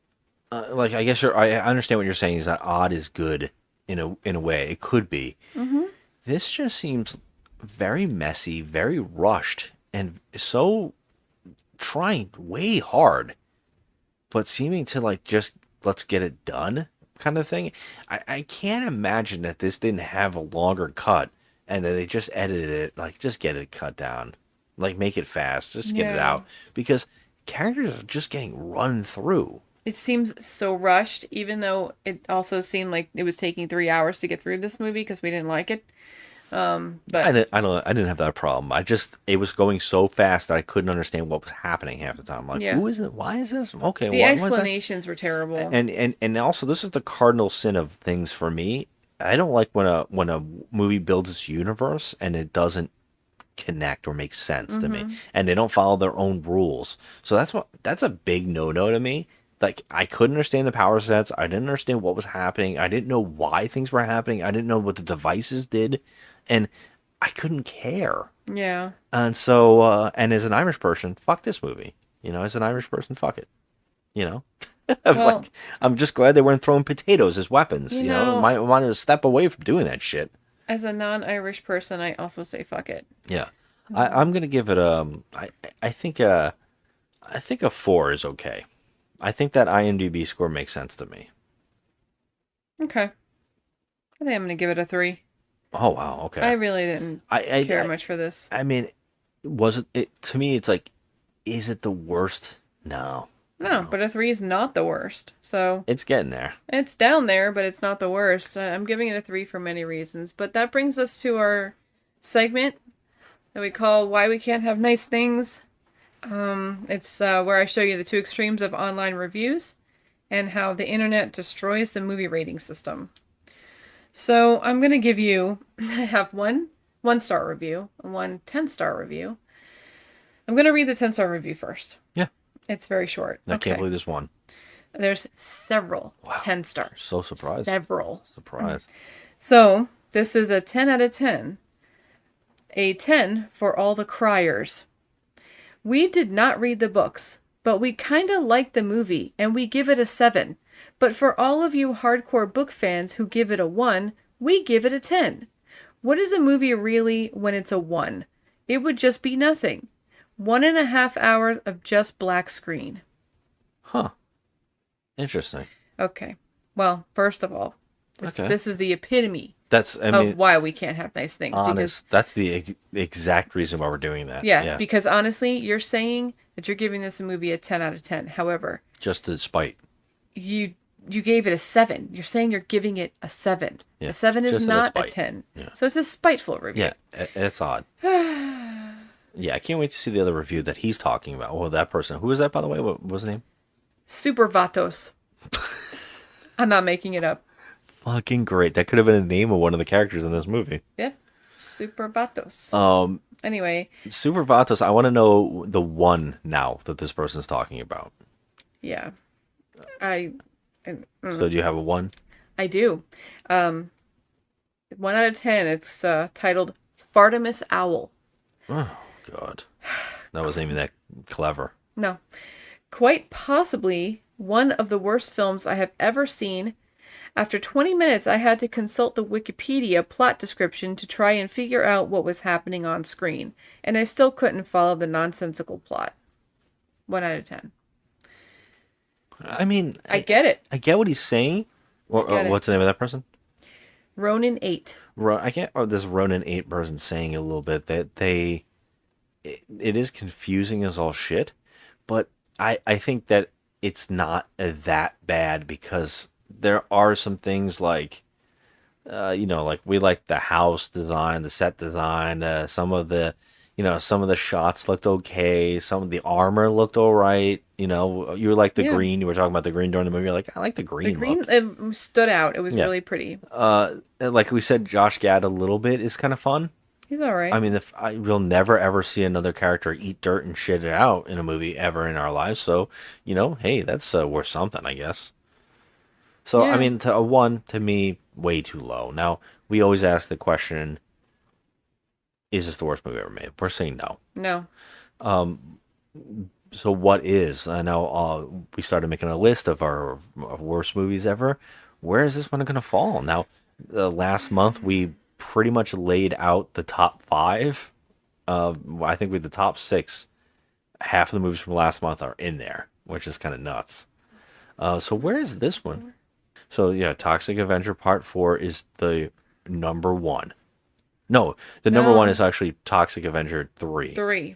I guess I understand what you're saying is that odd is good in a way. It could be. Mm-hmm. This just seems very messy, very rushed, and so trying way hard, but seeming to like just let's get it done kind of thing. I can't imagine that this didn't have a longer cut and that they just edited it, like just get it cut down, like make it fast, just get it out, because characters are just getting run through. It seems so rushed, even though it also seemed like it was taking 3 hours to get through this movie because we didn't like it. But I didn't have that problem. It was going so fast that I couldn't understand what was happening half the time. Like, who is it? Why is this? Okay, the explanations were terrible. And also, this is the cardinal sin of things for me. I don't like when a movie builds its universe and it doesn't connect or make sense to me, and they don't follow their own rules. So that's a big no-no to me. Like, I couldn't understand the power sets. I didn't understand what was happening. I didn't know why things were happening. I didn't know what the devices did. And I couldn't care. Yeah. And so, and as an Irish person, fuck this movie. You know, as an Irish person, fuck it. You know? I was like, I'm just glad they weren't throwing potatoes as weapons. You know? Might wanted to step away from doing that shit. As a non-Irish person, I also say fuck it. Yeah. I'm going to give it I think a 4 is okay. I think that IMDb score makes sense to me. Okay. I think I'm going to give it a 3. Oh, wow. Okay. I really didn't care much for this. I mean, was it to me, it's like, is it the worst? No. No, but a 3 is not the worst. So it's getting there. It's down there, but it's not the worst. I'm giving it a 3 for many reasons. But that brings us to our segment that we call Why We Can't Have Nice Things. It's where I show you the two extremes of online reviews and how the internet destroys the movie rating system. So I'm going to give you, I have one 1-star review and one 10-star review. I'm going to read the 10-star review first. Yeah. It's very short. I can't believe this one. There's several 10 stars. So surprised. Several. Surprised. So this is a 10 out of 10. A 10 for all the criers. We did not read the books, but we kind of liked the movie, and we give it a 7. But for all of you hardcore book fans who give it a 1, we give it a 10. What is a movie really when it's a 1? It would just be nothing. 1.5 hours of just black screen. Huh. Interesting. Okay. Well, first of all, this is the epitome of why we can't have nice things. That's the exact reason why we're doing that. Yeah, because honestly, you're saying that you're giving this a movie a 10 out of 10. However, just to spite. You gave it a 7. You're saying you're giving it a 7. Yeah. A 7 is not a 10. Yeah. So it's a spiteful review. Yeah, it's odd. Yeah, I can't wait to see the other review that he's talking about. Oh, that person. Who was that, by the way? What was his name? Super Vatos. I'm not making it up. Fucking great. That could have been a name of one of the characters in this movie. Yeah. Super Vatos. Anyway. Super Vatos, I want to know the one now that this person's talking about. Yeah. So do you have a 1? I do. 1 out of 10. It's titled Artemis Fowl. Oh, God. That wasn't even that clever. No. Quite possibly one of the worst films I have ever seen. After 20 minutes, I had to consult the Wikipedia plot description to try and figure out what was happening on screen, and I still couldn't follow the nonsensical plot. 1 out of 10. I mean... I get it. I get what he's saying. What's the name of that person? Ronin 8. I get this Ronin 8 person saying a little bit that it is confusing as all shit, but I think that it's not that bad because there are some things like, like we like the house design, the set design, some of the shots looked okay, some of the armor looked all right. You like the green. You were talking about the green during the movie. You're like, I like the green. The green it stood out. It was really pretty. Like we said, Josh Gad a little bit is kind of fun. He's all right. I mean, we'll never ever see another character eat dirt and shit it out in a movie ever in our lives. So, hey, that's worth something, I guess. So, yeah. I mean, a 1 to me, way too low. Now, we always ask the question, is this the worst movie ever made? We're saying no. No. So what is? I know we started making a list of our worst movies ever. Where is this one going to fall? Now, last month, we pretty much laid out the top 5. I think with the top 6, half of the movies from last month are in there, which is kind of nuts. So where is this one? So yeah, Toxic Avenger Part 4 is the number 1. No, the number 1 is actually Toxic Avenger 3. 3.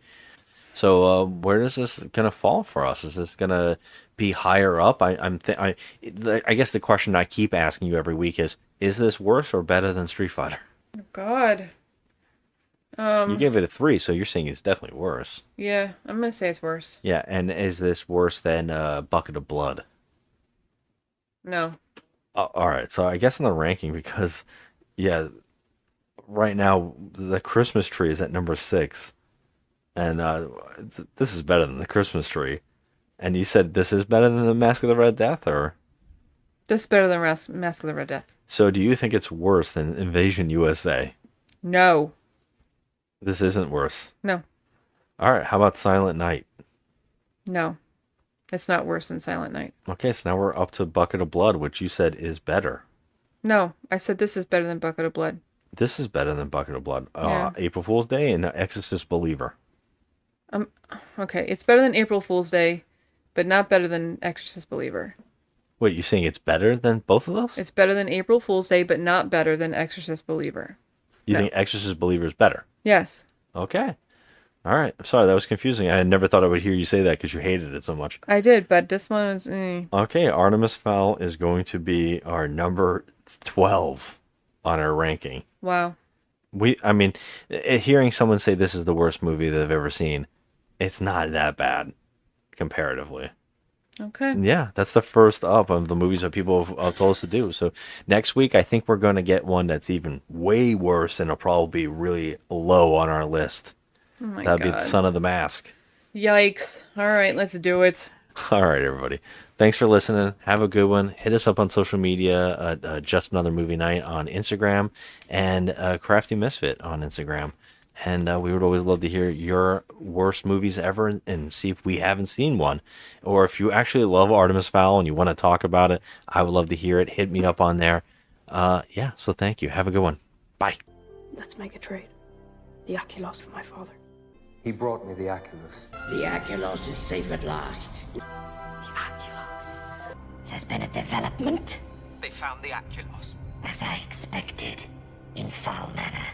So where is this gonna fall for us? Is this gonna be higher up? I guess the question I keep asking you every week is this worse or better than Street Fighter? Oh, God. You gave it a 3, so you're saying it's definitely worse. Yeah, I'm gonna say it's worse. Yeah, and is this worse than Bucket of Blood? No. All right, so I guess in the ranking, because yeah, right now the Christmas Tree is at number 6, and this is better than the Christmas Tree. And you said this is better than the Mask of the Red Death, or? This is better than Mask of the Red Death. So do you think it's worse than Invasion USA? No. This isn't worse? No. All right, how about Silent Night? No. It's not worse than Silent Night. Okay, so now we're up to Bucket of Blood, which you said is better. No, I said this is better than Bucket of Blood. This is better than Bucket of Blood. Yeah. April Fool's Day and Exorcist Believer. Okay, it's better than April Fool's Day, but not better than Exorcist Believer. Wait, you're saying it's better than both of those? It's better than April Fool's Day, but not better than Exorcist Believer. You think Exorcist Believer is better? Yes. Okay. All right. I'm sorry, that was confusing. I never thought I would hear you say that because you hated it so much. I did, but this one is... Okay, Artemis Fowl is going to be our number 12 on our ranking. Wow. Hearing someone say this is the worst movie they've ever seen, it's not that bad comparatively. Okay. Yeah, that's the first up of the movies that people have told us to do. So next week, I think we're going to get one that's even way worse and it'll probably be really low on our list. Oh my That'd God. be the Son of the Mask. Yikes. All right, let's do it. All right, everybody. Thanks for listening. Have a good one. Hit us up on social media, Just Another Movie Night on Instagram, and Crafty Misfit on Instagram. And we would always love to hear your worst movies ever and see if we haven't seen one. Or if you actually love Artemis Fowl and you want to talk about it, I would love to hear it. Hit me up on there. Yeah, so thank you. Have a good one. Bye. Let's make a trade. The Aculos for my father. He brought me the Aculus. The Aculos is safe at last. The Aculos. There's been a development. They found the Aculos. As I expected, in Foul Manor.